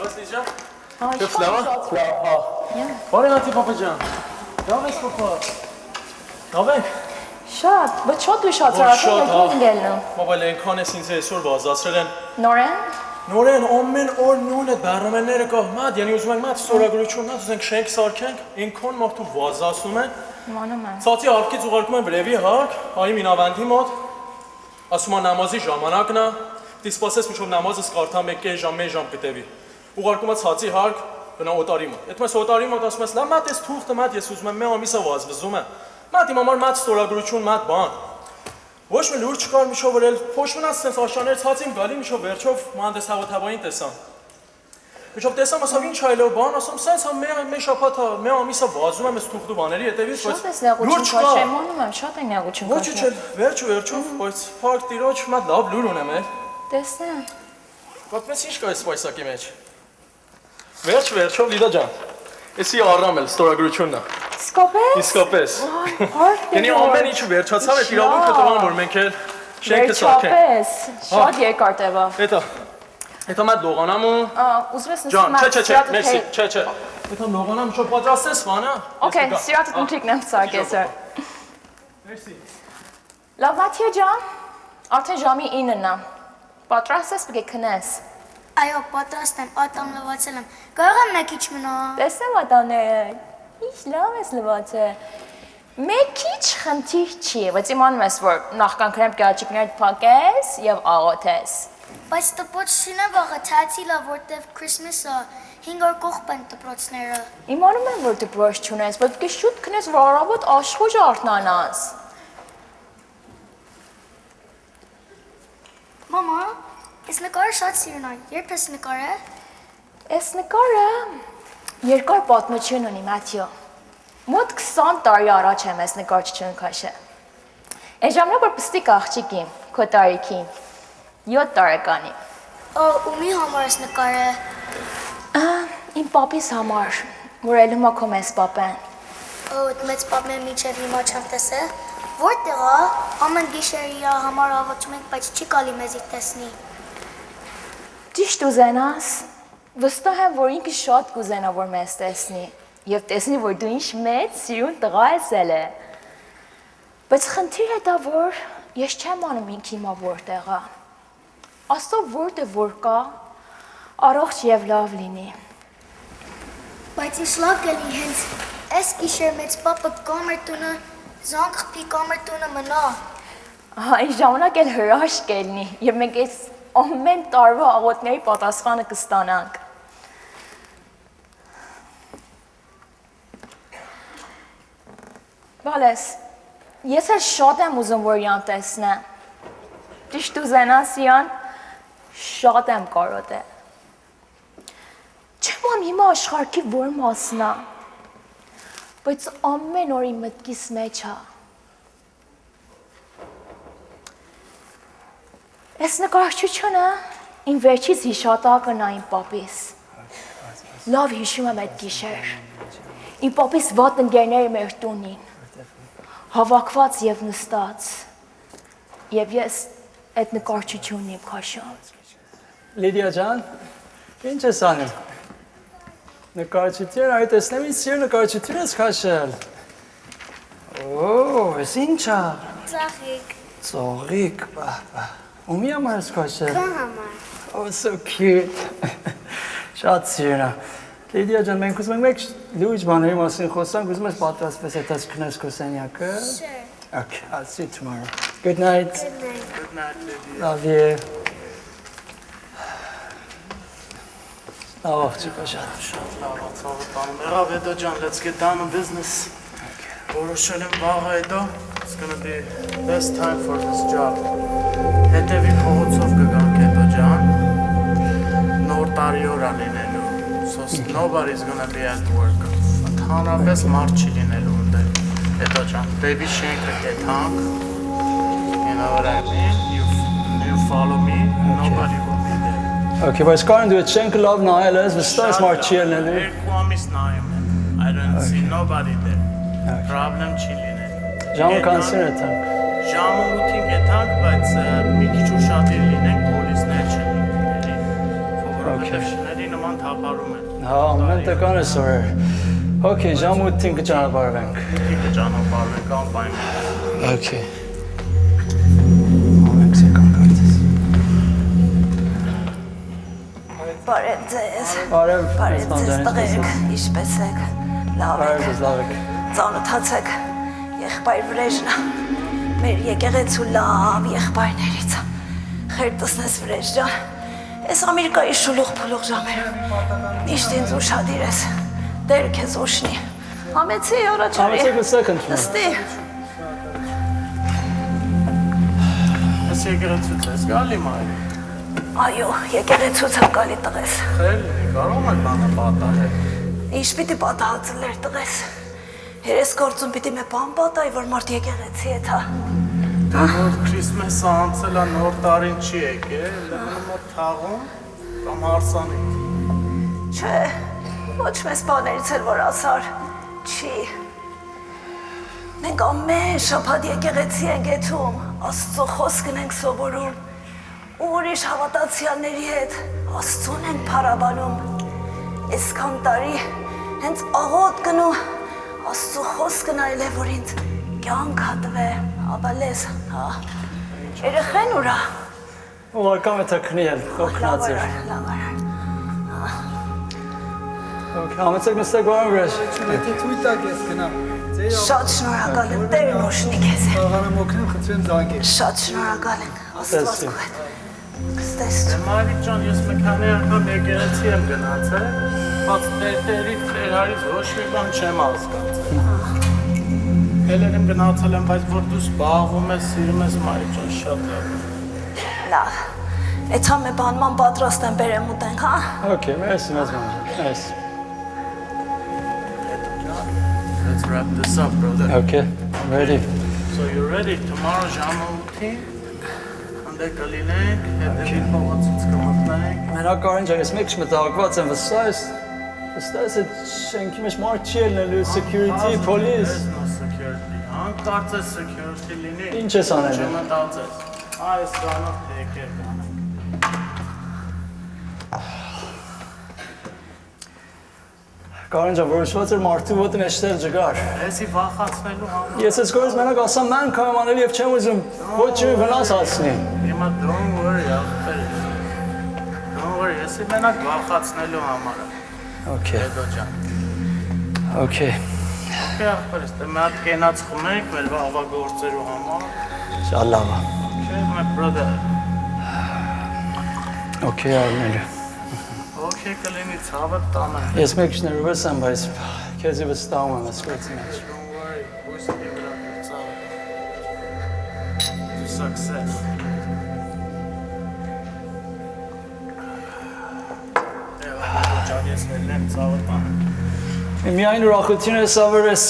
Աստիճան։ Քեֆ լավ։ Հա։ Բարի նացի papa ջան։ Լավ ես papa։ Լավ եք։ Շատ, բայց շատ ուշացրական եք ինգելնում։ Մոբայլ այնքան էս ինձ այսօր բազացրել են։ Նորեն։ Նորեն ամեն օր նույնը բառամանները կա։ Մատ, yani ուզում ենք մատ ստորագրություն, մատ ուզենք շենք սարքենք, այնքան մարդու վազացնում են։ Իմանում եմ։ Ցածի արկից ուղարկում են վրևի հարկ, այ մինավանդի մոտ։ Ասում են նամազի ժամանակն է։ Դի սպասես մինչև նամազը սկարթա 1 ժամ, 1 ժամ կտևի։ Ուղարկում է ցածի հարկ, գնա օտարի մոտ։ Այդ մեզ օտարի մոտ ասում ես, լավ մատ էս թուղթը մատ ես ուզում եմ, մի ամիսը վազվզում եմ։ Մատ իմ համար մատ ստորագրություն, մատ բան։ Ոչ մի լուր չկար միջով վրել, փոշմնաց սենց աշաներ ցածին գալի միջով վերջով մանդես հավատաբային տեսամ։ Միջով տեսամ ասավ ինչ այլով բան, ասում սենց մի շաբաթ մի ամիսը վազում եմ այս թուղթու բաների հետևից, բայց լուր չկա։ Իմանում եմ, շատ են եղություն կա։ Ոչ չէ, վերջով, բայց փակ տիրոջ մատ լավ լուր ունեմ է։ Տեսնեմ։ Պատմես ինչ կա այս սպայսակի մեջ։ Վերջով Լիդա ջան։ Էսի առամ էլ ստորագրությունն է։ Իսկապես։ Գնի ամեն ինչ վերջացավ է իրավունքը տվան որ մենք էլ շենքը սարքենք։ Վերջապես, շատ երկար տևավ։ Հետո մատ լողանամ ու ուզում ես Ջան, չէ, մերսի, չէ։ Հետո լողանամ շո պատրաստես բանը։ Okay, սիրած ընթրիկն եմ սարքես։ Մերսի։ Լավ Մաթիո ջան, արդեն ժամի 9-ն է։ Պատրաստ ես պետք է քնես։ Այո, պատրաստ եմ, ատամ լվացել եմ։ Կարող եմ մեկ քիչ մնալ։ Տեսնեմ ատամները։ Ինչ լավ ես լվացել։ Մեկ քիչ խնդիր չի, բայց իմանում ես որ նախքան քրեմ կաճիկներ փակես եւ աղոթես։ Բայց տպոցին է վաղը ցածի լավ որտեվ Christmas-ը 5 օր կողբ են տպոցները։ Իմանում եմ որ դպրոց չունես, բայց պետք է շուտ քնես որ առավոտ աշխուժ արթնանաս։ Մամա, ես նկարը շատ սիրուն եմ։ Երբ ես նկարել։ Այս նկարը երկար պատմություն ունի, Մաթիո։ Մոտ 20 տարի առաջ եմ այս նկարչություն քաշել։ Այն ժամանակ որ պստիկ աղջիկի, քո տարիքի 7 տարեկանի։ Ումի համար ես նկարել։ Իմ պապիս համար, որ ելում է քո մեծ պապեն։ Այդ մեծ պապեն միջև հիմա չեմ տեսել։ Որտեղ է։ Ամեն գիշեր իր համար աղոթում ենք, բայց չի գալի մեզի տեսնի։ Ճիշտ ուզենաս։ Վստահ եմ, որ ինքը շատ կուզենա, որ մեզ տեսնի եւ տեսնի, որ դու ինչ մեծ սիրուն տղա ես ելը։ Բայց խնդիրը դա որ ես չեմ անում ինքը հիմա որտեղ է։ Աստծո որտեղ որ կա, առողջ եւ լավ լինի։ Բայց ինչ լավ կլինի հենց այս գիշեր մեծ պապը կամեր տունը, զանգ խփի կամեր տունը մնա։ Այն ժամանակ էլ հրաշք կլինի եւ մենք այս ամեն տարվա աղոթների պատասխանը կստանանք։ Բալես, ես էլ շատ եմ ուզում, որ Յան տեսնեմ։ Ճիշտ ուզենաս Յան, շատ եմ կարոտել։ Չեմ ամ հիմա աշխարհի որ մասն է, բայց ամեն օր իմ մտքիս մեջ է։ Այս նկարչությունը իմ վերջից հիշատակն է իմ պապիս։ Լավ հիշում եմ այդ գիշեր։ Իմ պապիս վատ ընկերները մեր տունին, հավաքված եւ նստած։ Եվ ես այդ նկարչությունն եմ քաշում։ Լիդիա ջան, ինչ ես անում։ Նկարչություն, այ տեսնեմ ինչ սիրուն նկարչություն ես քաշել։ Ես ինչ է։ Ծաղիկ, Ումի համար ես քաշել։ Քո համար։ Oh, so cute։ Շատ սիրուն է։ Լիդիա ջան, մենք ուզում ենք մեկ լուրջ բաների մասին խոսանք, ուզում ես պատրաստվես հետո քնես քո սենյակը։ Sure. Okay, I'll see you tomorrow. Good night. Good night, Lady։ Love you. Oh, super շատ։ Շատ լավ ացավտանում։ Եղավ հետո ջան, let's get down on business։ Որոշել եմ վաղը հետո, it's gonna be best time for this job։ Հետևի փողոցով կգանք հետո ջան։ Նոր տարի օր է լինելու։ So nobody's gonna be at work։ Ընդհանրապես մարդ չի լինելու ունդեր։ Հետո ջան, baby շենքը կեթանք։ You know what I mean? You follow me, nobody will be there։ Okay, բայց կարան դու չենք լավ նայել ես, վստահ ես մարդ չի ելնելու։ Երկու ամիս նայում եմ։ I don't see nobody there։ Problem չի լինել։ Ժամը կանցին է տանք։ Ժամը 8-ին կեթանք, բայց մի քիչ ուշադիր լինենք, պոլիսներ չլինի։ որովհետև շների նման թափարում են։ Հա, ամեն տեկան է սորեր։ Okay, ժամ 8-ին կճանապարհվենք։ Դիքը ճանապարհվենք անպայման։ Okay։ Ամենք սեկան կարծես։ Բարև ձեզ։ Բարև, Բարև ձեզ տղերք, ինչպես եք։ Լավ եք։ Բարև, լավ եք։ Ծանոթացեք։ Եղբայր Վրեժնա։ Մեր եկեղեցու լավ եղբայրներից։ Խերտսնես Վրեժ ջան։ Այս Ամերիկայի շուլուղ փուլուղ ժամերում։ Միշտ ինձ ուշադիր ես։ Դեր քեզ օշնի։ Համեցի առաջարի։ Համեցեք լսեք ընդունում։ Նստի։ Ես եկեղեցուց ես գալի մայր։ Այո, եկեղեցուց եմ գալի տղես։ Խելի, կարող եք բանը պատահել։ Ինչ պիտի պատահածներ տղես։ Երես գործում պիտի մե բան պատահի, որ մարդ եկեղեցի է թա։ Դա որ Քրիսմեսը անցել է նոր տարին չի եկել, լենում է թաղում կամ հարսանի։ Չէ, ոչ մեզ բաներից էլ որ ասար, չի։ Մենք ամեն շաբաթ եկեղեցի ենք եթում, Աստծո խոսքն ենք սովորում, ու ուրիշ հավատացյալների հետ Աստծուն ենք փառաբանում։ Այսքան տարի հենց աղոտ գնում, Աստծո խոսքն այլ է, որ ինձ կյանք հատվե, աբալես, հա։ Երեխեն ուրա։ Ուղարկամ է թքնի էլ, օգնած էր։ Լավ արար։ Okay, համեցեք նստեք բարև Վրեժ։ Եթե թույլ տաք ես գնամ։ Շատ շնորհակալ եմ, Տերն օշնի քեզ։ Աղանամ օգնեմ, խնդրեմ զանգել։ Շատ շնորհակալ եմ, Աստված քո հետ։ Ստես։ Մայրիկ ջան, ես մի քանի անգամ եկեղեցի եմ գնացել, բայց տերից ոչ մի բան չեմ հասկացել։ Հելեր եմ գնացել եմ, բայց որ դու զբաղվում ես, սիրում ես մայրիկ ջան, շատ լավ։ Լավ։ Այդ համը բանման պատրաստ եմ բերեմ ուտենք, հա։ Okay, merci, մեծ մանջան, merci։ Let's wrap this up, brother. Okay, I'm ready։ So you're ready tomorrow ժամը 8-ին հանդեպ կլինենք, հետևի փողոցից կմտնենք։ Մենակ կարին ջան, ես մեկ չմտահոգված եմ, վստահ ես այդ շենքի մեջ մարդ չի ելնելու, security, police։ Security, անկարծես security լինի։ Ինչ ես անելու։ Չմտածես։ Այս կանով թեքեր կանենք։ Կարին ջան, որոշված էր մարդու ոտը մեջտեղ ջգար։ Էսի վախացնելու համար։ Ես ես գորից մենակ ասամ ման կամ անել եւ չեմ ուզում ոչ մի վնաս հասնի։ Հիմա don't worry, ախպեր։ Don't worry, էսի մենակ վախացնելու համար է։ Okay, Հետո ջան։ okay։ Okay, ախպերս, դե մի հատ կենաց խմենք մեր վաղվա գործերու համար։ Շալլավա։ Okay, my brother։ Okay, արմել։ Okay, կլինի ցավը տանը։ Ես մեկ շներովես եմ, բայց քեզի վստահում եմ այս գործի մեջ։ Don't worry, հույսի վրա ցավը։ To success։ Ջան, ես ելնեմ ցավը տանը։ Միայն ուրախություն ես ավերես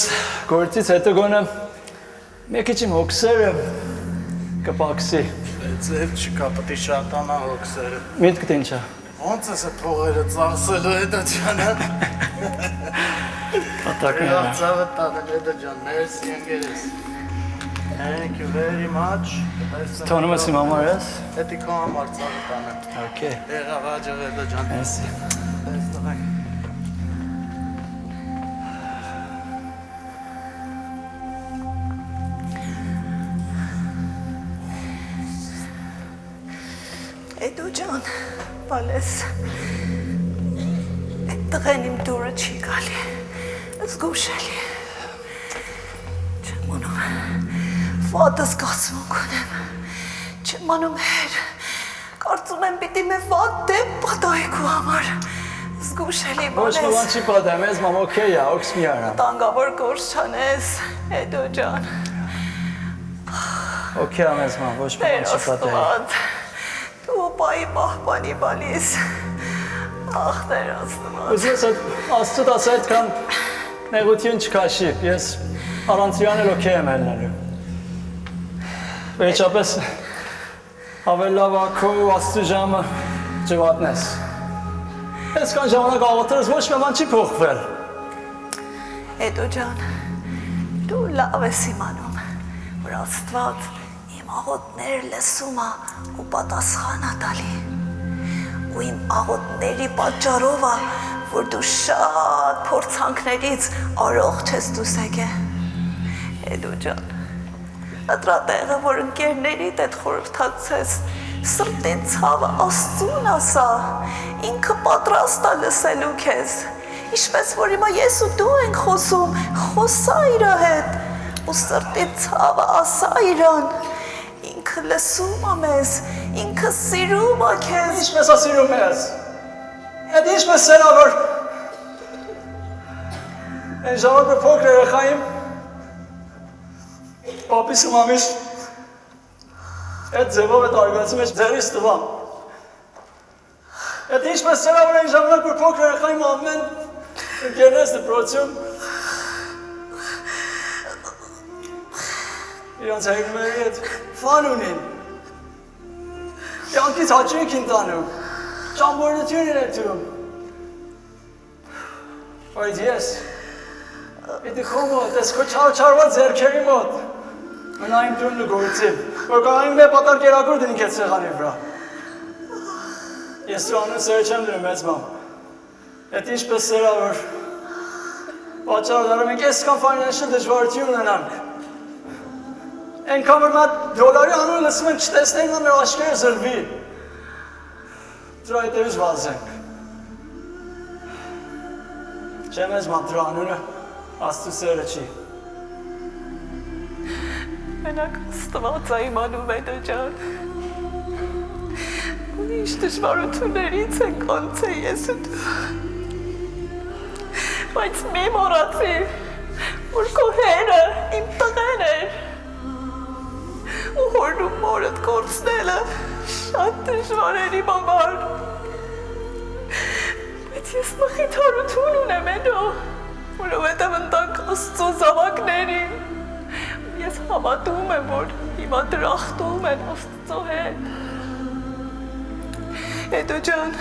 գործից հետո գոնը մեկի չիմ հոգսերը կպաքսի։ Ձեր չկա, պետք է շատանա հոգսերը։ Միտքդ ինչ է։ Ոնց ես է փողերը ծախսելու հետո ջանը։ Պատակն է։ Ցավը տանը հետո ջան, մերսի ընկերս։ Thank you very much։ Թոնում ես իմ համար ես։ Հետի քո համար ցավը տանը։ Okay, Եղավ աջող հետո ջան։ merci։ Տեսնենք։ Էդու ջան, բալես։ Այդ տղեն իմ դուրը չի գալի։ Զգուշելի։ Չեմ ունում։ Վատս կասմունք ունեմ։ Չեմ անում հեր։ Կարծում եմ պիտի მე վատ դեպ պատահի քո համար։ Զգուշելի Ոչ մի բալես։ բան չի պատահում, ես մամ օքեյ է, օքս մի արա։ Տանգավոր գործ չանես, Էդու ջան։ Okay, ամես մամ, ոչ մի բան չի պատահի։ Աստված, դու պայի պահպանի բալիս, աղ Տեր Աստված։ Ուզում ես աստծուտ ասա այդքան նեղություն չքաշի, ես առանց իրան էլ օքեյ եմ ելնելու։ Վերջապես ավելի լավ է քո աստծու ժամը ջվատնես։ Այսքան ժամանակ աղոթելուց ոչ մի բան չի փոխվել։ Էդու ջան, դու լավ ես իմանում, որ Աստված իմ աղոթները լսում է ու պատասխան է տալի։ ու իմ աղոթների պատճառով է, որ դու շատ փորձանքներից առողջ ես դուրս եկել։ Էդո ջան, Ատրատեղը, որ ընկերներիդ հետ խորհրդացես, սրտի ցավը Աստծուն ասա, ինքը պատրաստ է լսելու քեզ։ Ինչպես որ հիմա ես ու դու ենք խոսում, խոսա իր հետ, ու սրտի ցավը ասա իրան։ Ինքը լսում է մեզ, ինքը սիրում է քեզ։ Ինչպես է սիրում ես։ Այդ ինչպես սրա որ այն ժամանակ փոքր երեխային Պապիս ու մամիս այդ ձևով այդ արգացում ես ձեռիս տվամ։ Այդ ինչպես սրա որ այն ժամանակ որ փոքր երեխային ամեն ընկերներս դպրոցում իրանց հայրների հետ ֆան ունին։ Կյանքից հաճույք են տանում, ճամբորդություն են էթում։ Բայց ես, իդի քո մոտ, ես քո չարված ձեռքերի մոտ, մնայիմ տունն ու գործիմ, որ կաղանիմ մեր պատար կերակուր դնինք էտ սեղանի վրա։ Ես դու անուն սերը չեմ դնում մեծ մամ, էտ ինչպես սերա որ պատճառ դարում ենք ես կան ֆայնանշել դժվարություն ունենանք։ Ենքան որ մատ դոլարի անուն լսում ենք չտեսնենք նա մեր աշկերը զրվի։ Դրա այդևից վազենք։ Չեմ ես մամ դրա անունը աստու սերը չի։ Մենակ Աստված է իմանում Էդո ջան։ Ուրիշ դժվարություններից ենք անցել ես ու դու։ Բայց մի մոռացիր, որ քո հերը իմ տղեն էր։ Ու հորն ու մորդ կորցնելը շատ դժվար էր իմ համար։ Բայց ես մխիթարություն ունեմ Էդո, որովհետև ընտանք Աստծո զավակներին։ Ես հավատում եմ, որ հիմա դրախտում են Աստծո հետ։ Էդո ջան,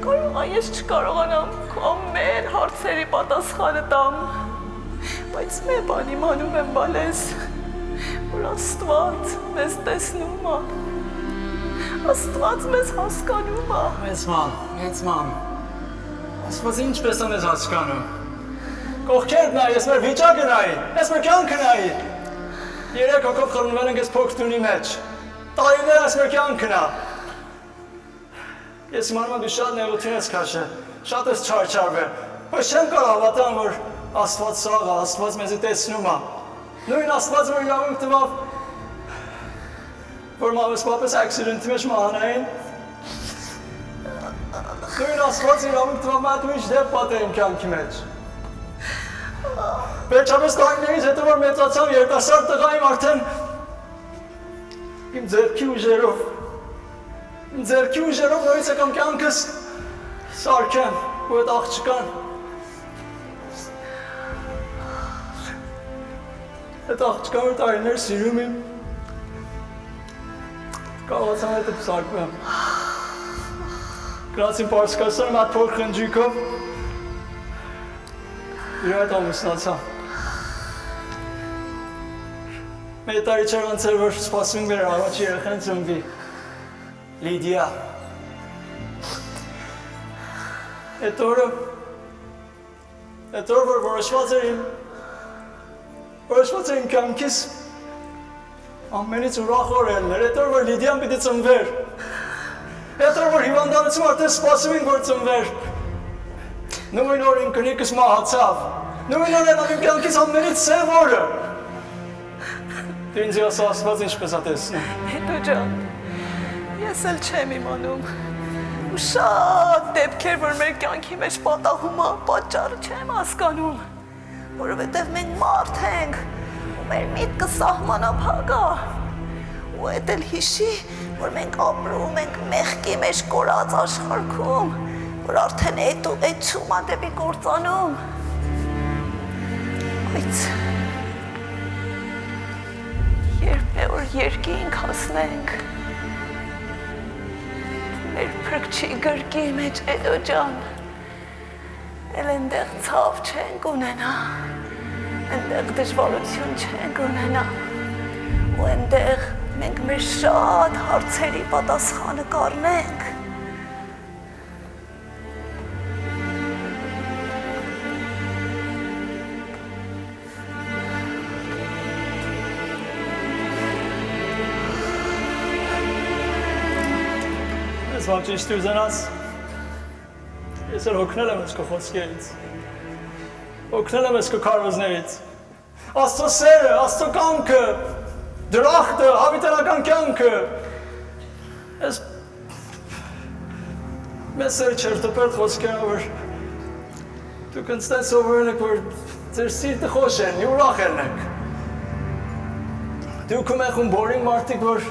կարող է ես չկարողանամ քո ամեն հարցերի պատասխանը տամ, բայց մի բան իմանում եմ բալես, որ Աստված մեզ տեսնում է, Աստված մեզ հասկանում է։ Մեծ մամ, Աստված ինչպես է մեզ հասկանում։ Կողքերդ նայի, ես մեր վիճակը նայի, ես մեր կյանքը նայի։ Երեք հոգով խռնվել ենք ես փոքր տունի մեջ։ Տարիներ ես մեր կյանքն է։ Ես իմանում եմ դու շատ նեղություն ես քաշել, շատ ես չարչարվել, բայց չեմ կարող հավատամ, որ Աստված սաղ է, Աստված մեզի տեսնում է։ Նույն Աստված, որ իրավունք տվավ, որ մամս պապս ակսիդենտի մեջ մահանային։ Նույն Աստված իրավունք տվավ մատ ու ինչ դեպ պատեր իմ կյանքի մեջ։ Վերջապես տարիներից հետո որ մեծացավ երիտասարդ տղայիմ արդեն իմ ձեռքի ուժերով նորից եկամ կյանքս սարքեմ ու այդ աղջկան այդ աղջկան որ տարիներ սիրում իմ կարողացամ հետը սարքվեմ գրացին պարսկասարում այդ փոքր խնջույքով իր այդ ամուսնացա մեր տարի չեր անցել, որ սպասում մեր առաջի երեխան ծնվի, Լիդիա։ Այդ օրը, որ որոշված էր իմ կյանքիս ամենից ուրախ օրերն էր, այդ օրը, որ Լիդիան պիտի ծնվեր, այդ օրը, որ հիվանդանոցում արդեն սպասում ենք, որ ծնվեր, նույն օր իմ կնիկս մահացավ, նույն օր իմ կյանքիս ամենից սև օրը, Դու ինձ ասա Աստված ինչպես է տեսնում։ Էդո ջան, ես էլ չեմ իմանում։ Ու շատ դեպքեր, որ մեր կյանքի մեջ պատահում է, պատճառը չեմ հասկանում, որովհետև մենք մարդ ենք, ու մեր միտքը սահմանափակ է։ Ու էդ էլ հիշի, որ մենք ապրում ենք մեղքի մեջ կորած աշխարհքում, որ արդեն էթում է դեպի կործանում։ Բայց որ երկինք հասնենք, մեր փրկչի գրկի մեջ Էդո ջան, էլ այնտեղ ցավ չենք ունենա, այնտեղ դժվարություն չենք ունենա, ու այնտեղ մենք մեր շատ հարցերի պատասխանը կառնենք, Ես ով ճիշտ ուզենաս։ Ես հոգնել եմ քո խոսքերից։ Հոգնել եմ քո քարոզներից։ Աստծո սերը, Աստծո կամքը, դրախտը, հավիտենական կյանքը։ Ես մեզ սեր չերտոպել խոսքերը, որ դուք ընստեն սովորել եք, որ ձեր սիրտը խոշ են, ուրախ եք։ Դուք ում եք բորինգ մարդիկ, որ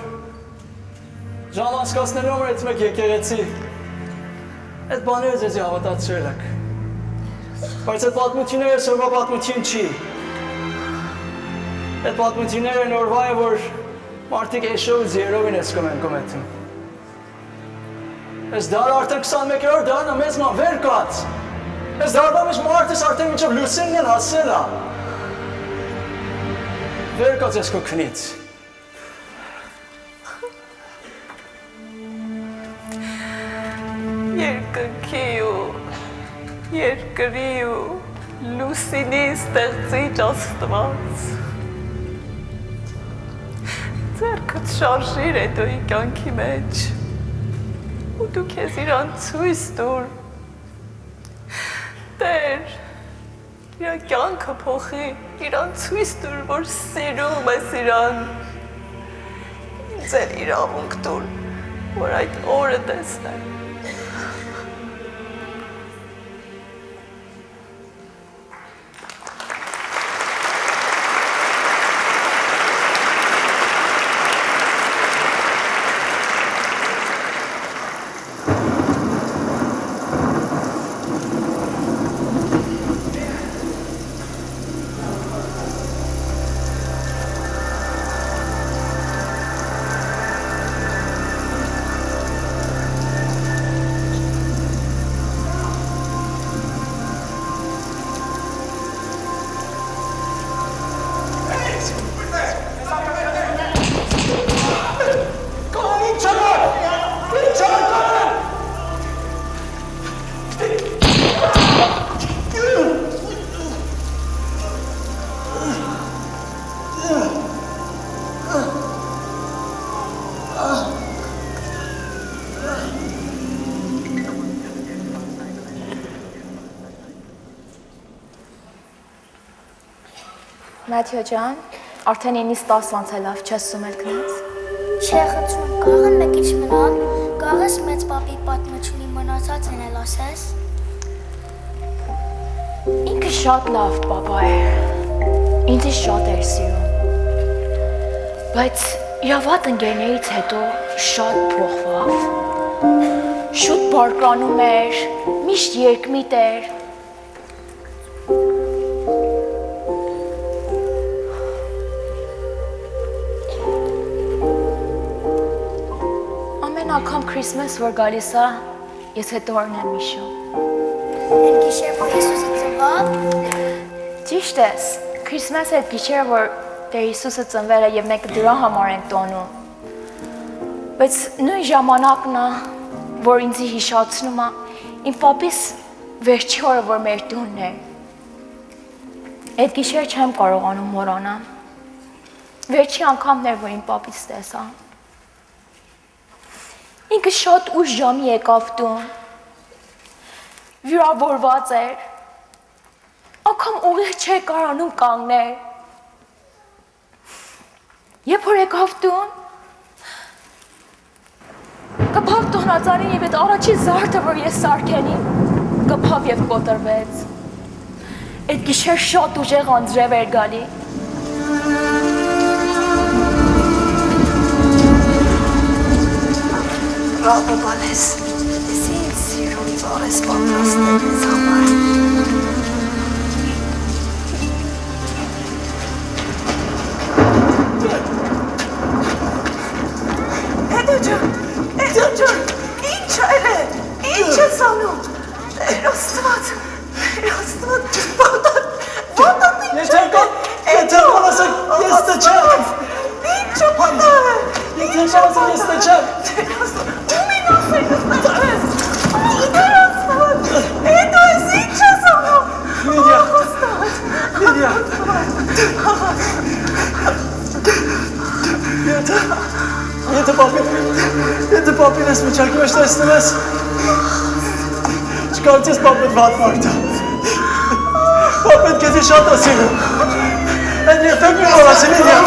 ժամ անցկացնելու համար այդ մեկ եկեղեցի։ Այդ բաները ձեզի հավատացրել եք։ Բայց այդ պատմությունները սովորվա պատմություն չի։ Այդ պատմությունները նորվա է, որ մարդիկ էշով ու զերովին ես կոմենտում։ Այս դարը արդեն 21-րդ դարն է մեծ ման վեր կաց։ Այս դարվա մեջ մարդս արդեն մինչև լուսինն են հասել է։ Վեր կաց ես քո քնից։ Երկնքի ու երկրի ու լուսինի ստեղծիչ Աստված։ Ձեռքդ շարժիր է դու կյանքի մեջ ու դու քեզ իրան ցույց տուր։ Տեր, իր կյանքը փոխի, իրան ցույց տուր, որ սիրում ես իրան։ Ինձ էլ իրավունք տուր, որ այդ օրը տեսնեմ։ Մաթյո ջան, արդեն 9-10 անցել լավ չես սումել գնաց։ Չէ, խնդրում, կարող եմ մեկ ինչ մնալ, կարող ես մեծ պապի պատմությունի մնացածն էլ ասես։ Ինքը շատ լավ պապա էր։ Ինձ շատ էր սիրում։ Բայց իրավատ ընկերներից հետո շատ փոխվավ։ Շուտ բարկանում էր, միշտ երկմիտ էր։ Անգամ Քրիսմաս որ գալիս է, ես հետ օրն եմ հիշում։ Այդ գիշեր որ Հիսուսը ծնվավ։ Ճիշտ ես, Քրիսմասը այդ գիշերը որ Տեր Հիսուսը ծնվել է եւ մենք դրա համար ենք տոնում։ Բայց նույն ժամանակն է, որ ինձ հիշացնում է իմ պապիս վերջի օրը որ մեր տունն է։ Այդ գիշեր չեմ կարողանում մոռանալ։ Վերջի անգամն էր որ իմ պապիս տեսա։ Ինքը շատ ուշ ժամի եկավ տուն, վիրավորված էր, անգամ ուղիղ չէր կարանում կանգնել։ Երբ որ եկավ տուն, կփավ տոնածանին և այդ առաջի զարդը, որ ես սարքենին, կփավ և կոտրվեց։ Այդ գիշեր շատ ուժեղ անձրև էր գալի։ Բրավո բանես, ես ինձ սիրում ծարես պատրաստելիս համար։ Էդո ջան, ինչ այլ է, ինչ ես անում, Տեր Աստված, ոտոտ ինչ է։ Եթե ասեք, ես տը չեմ։ Ինչ է պատահել։ Եթե ասեք, ես տը չեմ։ Տեր Աստված, ումին ասեք ստեղծես, Տեր Աստված, էդո ես ինչ ես անում։ Լիդիա, եթե պապի ես միջակի մեջ տեսնում ես։ Չկարծես պապետ վատ մարդ է։ Պապետ քեզ շատ է սիրում։ Այն երբեք մի մոռացի Լիդիա։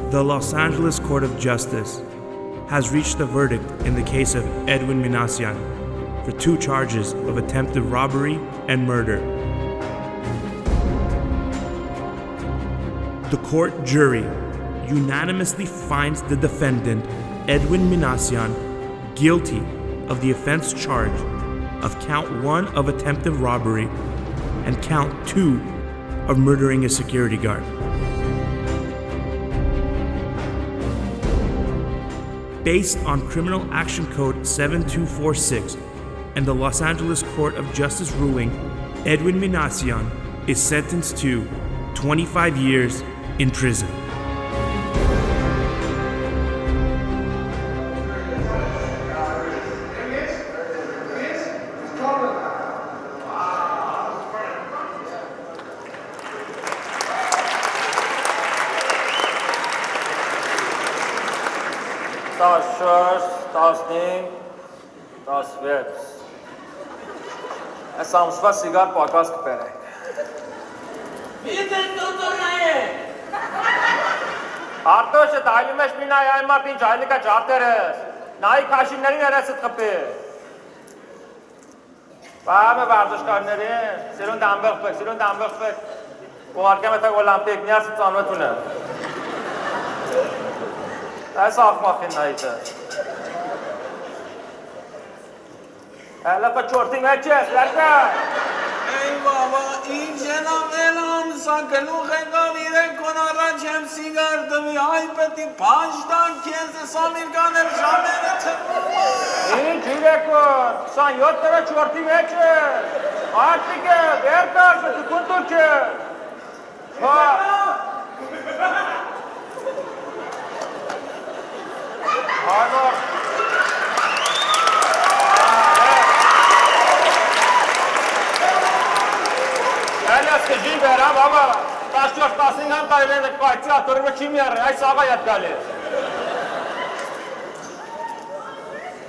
The Los Angeles Court of Justice has reached a verdict in the case of Edwin Minassian for 2 charges of attempted robbery and murder. The court jury unanimously finds the defendant, Edwin Minassian, guilty of the offense charge of count 1 of attempted robbery and count 2 of murdering a security guard. Based on Criminal Action Code 7246 and the Los Angeles Court of Justice ruling, Edwin Minassian is sentenced to 25 years in prison. Samsva sigar podcast kpere. Artoşe dailemeş binaya aymartin cahilika çarteres. Nahi kaşinlerin eresit kıpı. Bağımı vardışkarları. Sirun dambık pek, sirun dambık pek. Kumarkeme tak olimpik niyarsit zanvetune. Aysa akmakın nahiyte. Hala çorting açes, larga. Ey baba, این جناب اعلام ساکنو خیلی کنارا چم سیگار دوی های پتی 5 تا کیز سامیر کانر شامل این چیره کن، سان یاد ترا چورتینگ açes. Artık ver karşı tukuntur ki. Ha. Hayır. Skeci verəm baba. Taş-taş tasınla qayıdıb qayıtçı atırıb kim yarır? Ay sağa yat gəlir.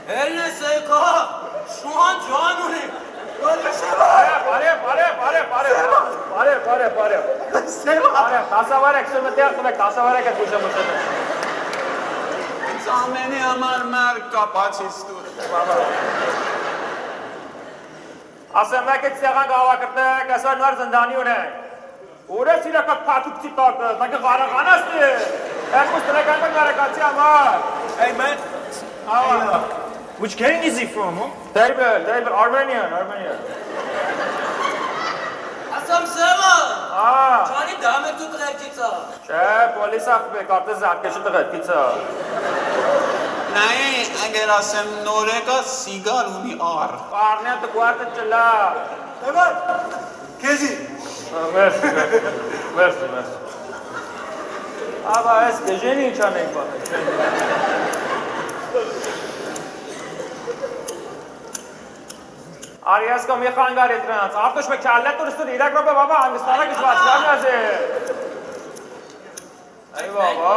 Eline Seyko, şu an canını. Pare. Tasavarek sürmətə yaxdıq, tasavarek qoşa qoşa. Zameni amar merg kapatistу. Baba. Ասեմ եք ցեղան գավա կրտե, կասար նոր զնդանի ունենք։ Ուրես իրակա փաթուկցի տակը, մակը վարականաստ է։ Երկուս տրական վարակացի համար։ Hey man. Which gang is he from, huh? Terrible, Armenian. Asam Seva. Ah. Çani dame tu trekitsa. Չէ, պոլիս ախպե, կարտը զարկեշը տղետքիցը։ Նայ, անգեր ասեմ նորեկա սիգար ունի առ։ Կարնյա տկուարտը ճլա։ Evan, քեզի։ Մերսի։ Աբա, այս գեժենի ինչ անենք բան։ Արիասկա մի խանգար է դրանց, արտոշ մեկ չալլետ ուրստր իրակ ռոբե բաբա, հանգստանա կշված կամյազ է։ Այ բաբա։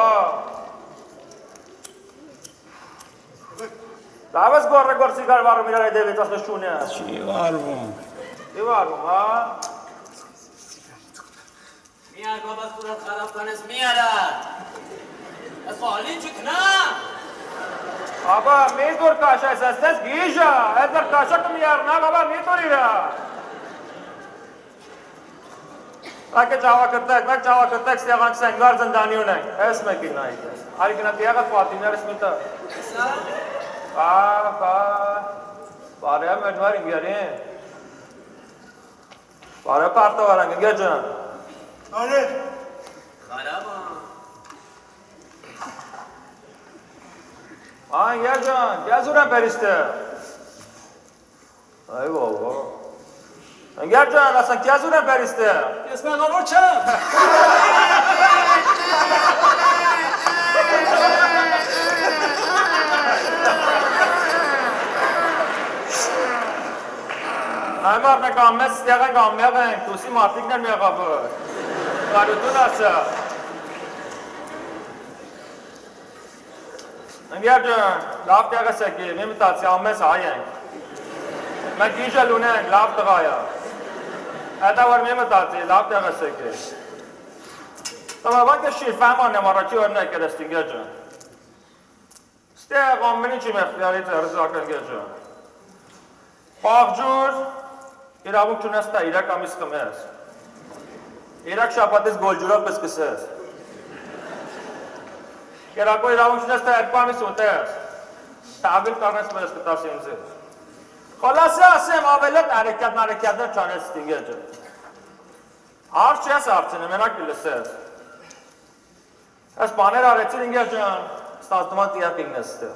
Դավես գորը սիգար վարում իրար է դևից ասնես չունի է։ Չի վարվում։ Չի վարվում, հա։ Միար բաբաս տուրան խարապ կանես միարա։ Ես խալին չքնա։ Aba, metor kaşa esastes gija. Ezer kaşa kım yarna, baba metor ira. Bak cava kırtak isteyen sen gar zindaniyon है. ऐसमें कितना है? आरी कितना दिया का पार्टनर इसमें तो. बारे में नवार इंगियारे. बारे पार्टो वाला इंगिया जान. अरे हाँ इंगिया जान. क्या ज़रूरत पेरिस्ते? आई वो. इंगिया जान असल क्या ज़रूरत पेरिस्ते? Ես մեղավոր չեմ։ Այմար նեք ամես ստեղեն ամեղ են, տուսի մարդիկն են մեղավոր։ Կարուտուն ասա։ Ընգեր ջան, լավ տեղս եկի, մի մտացի ամես հայ ենք։ Մենք գիժը լունենք, լավ տղայա։ Հետա որ մի մտացի, լավ տեղս եկի։ Տղավակ է շիրֆեմ անեմ առաջի օրնեք երեստ ընգեր ջան։ Ստեղ ամեն ինչի մեղտիարից էրզակ ընգեր ջան։ Պաղջուր, իրավունք չունես տա, իրակ ամիս կմես։ Իրակ շապատես գոլջուրով պես կսես։ Իրակո իրավունք չունես տա, երկու ամիս ուտես։ Տագիլ կարնես մես կտաս ինձի։ Խոլասի ասեմ, ավելետ արեկյատներ չանես ստինգեր ջը։ Արջ չես արցին, մենակ կլսես։ Ես բաներ արեցին ինգեր ջան, ստացդման տիակ ինգնես ստեղ։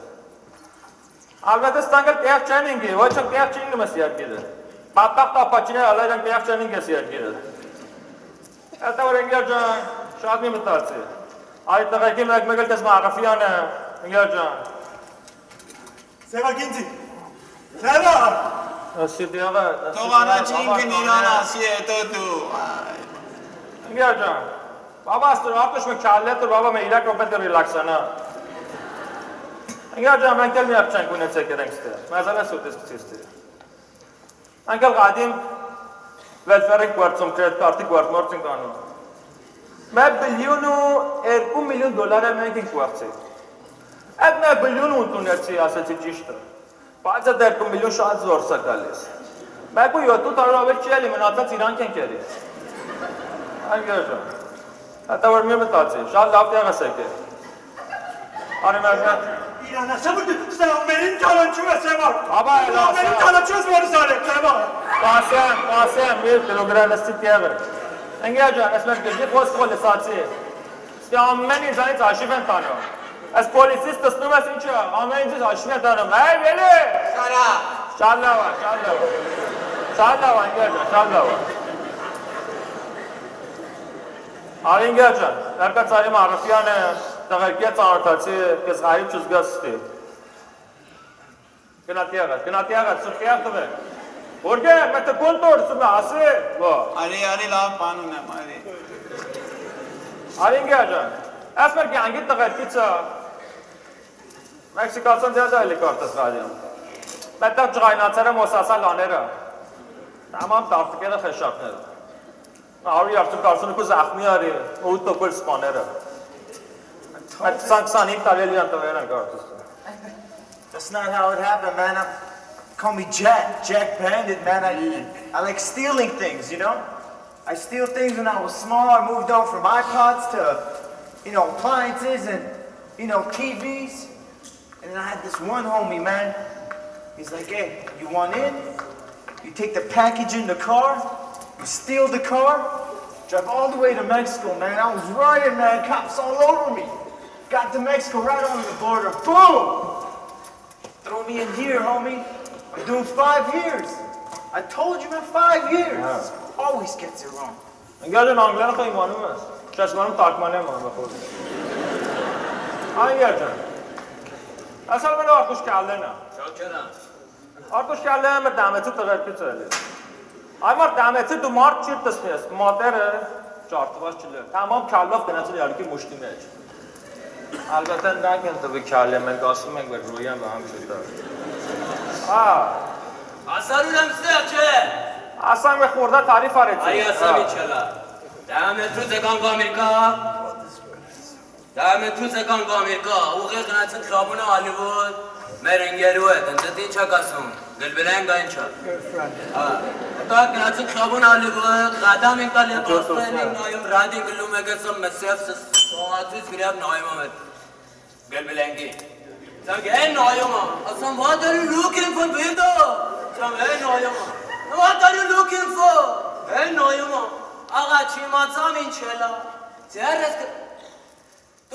Alvete stangel teyak çeningi, o çok teyak çeningi mes yergide. Patak tapacine alaydan teyak çeningi yergide. Ete var İngilizcan, şadmi mitarsi. Ayet takaykim ekmegel tesma arafiyane İngilizcan. Seva ginti. Seva. Nasıl diyaga? Togana çingin İran Asiye totu. İngilizcan. Baba astır, apış mı kâlletir baba me ilak opete relaxana. Ինգա ջան, մենք էլ միապ չենք ունեցեք երենք ստեղ, մեզան ես ուտես կցի ստեղ։ Մենք էլ գադիմ վելֆերիկ գվարցում, կրետ կարտի գվարցմորց ենք անում։ Մեկ բիլիոն ու 2 միլիոն դոլար էլ մենք ենք գվարցիկ։ Այդ մեկ բիլիոն ու ունտուներցի ասեցի ճիշտը, բայց այդ 2 միլիոն շատ զորս է գալիս։ Մեկ ու 7 տարով էլ չի էլի մնացած իրանք ենք երի։ Ինգա ջան, հետա որ մի մտացի, շատ լավ տեղս եկե։ Արի մերժան İran'a sabırdı. Sen benim çalançım ve Seva. Baba ya. Benim çalançım var sana Seva. Qasem, bir kilogram istəyir. Engəcan, əsmər gözü post polisatsi. Amən insanı taşıfən tanım. Es polisist tısnımas inçə, amən inçə taşıfən tanım. Hey veli. Şalla var. Engəcan, şalla var. Ari Engəcan, ərqət sayım arıfiyanə. Տղերկե ծանորդացի, կեզ հայիմ չզգաս ստի։ Գնատի աղաց, սրկիաղ տվեք։ Որգե, մետը կոնտոր, սումը ասի, Արի լավ բան ունեմ, արի։ Արի ինգյա ջան, ես մեր գյանգի տղերկիցը, Մեքսիկացան դյազա էլի կարտս գալիամ։ Մետեղ ջղայնացերը մոսասան լաները, տամամ տարտիկերը խեշակները։ Արի արդու կարսունի կու զախմի արի, ու տոպել սպաները։ That's not how it happened, man. Call me Jack Bandit, man. I like stealing things, you know? I steal things when I was small. I moved on from iPods to, appliances and, TVs. And then I had this one homie, man. He's like, hey, you want in? You take the package in the car, you steal the car, drive all the way to Mexico, man. I was running, man. Cops all over me. Got to Mexico right on the border. Boom! Throw me in here, homie. I'm doing 5 years. I told you, man, 5 years. Always gets it wrong. Engəcan, Angliyana xeymanım ես, şəşmanım tartmanıyam onu baxır. Engəcan, əsəl mənə artuş kəllənə. Artuş kəllənə dəməti tığərki çəlir. Aymar dəməti dumar çir tısmıyız. Madərə çartıvaş çilir. Tamam kəllaf dənəçil yarıki muşdiməyək. Əlbəttə nəgən təbi kəllə, mən qasım mən rüyəm və həm şüddər. Asaruləm sizə çə? Asam və xorda tarif arəti. Ay asam içələ. Dəmətru zəqan Amerika. Dəmətru zəqan Amerika. Uğur qınəçin xabuna Hollywood. մեր ընկերու հետ, ընդ ինչ եք ասում, գլբերեն գա ինչա։ Դա գնացի խաբուն ալիվը, գադամ են կալ ետոսեն են նայում, ռադին գլում եք ասում, մսեվ սողացից գրյավ նայում ամետ, գլբերենգի։ Սանք են նայում, ասում, what are you looking for, բիրդո? Սամ, են նայում, what are you looking for? Են նայում, աղա չիմացամ ինչ էլա, ձերս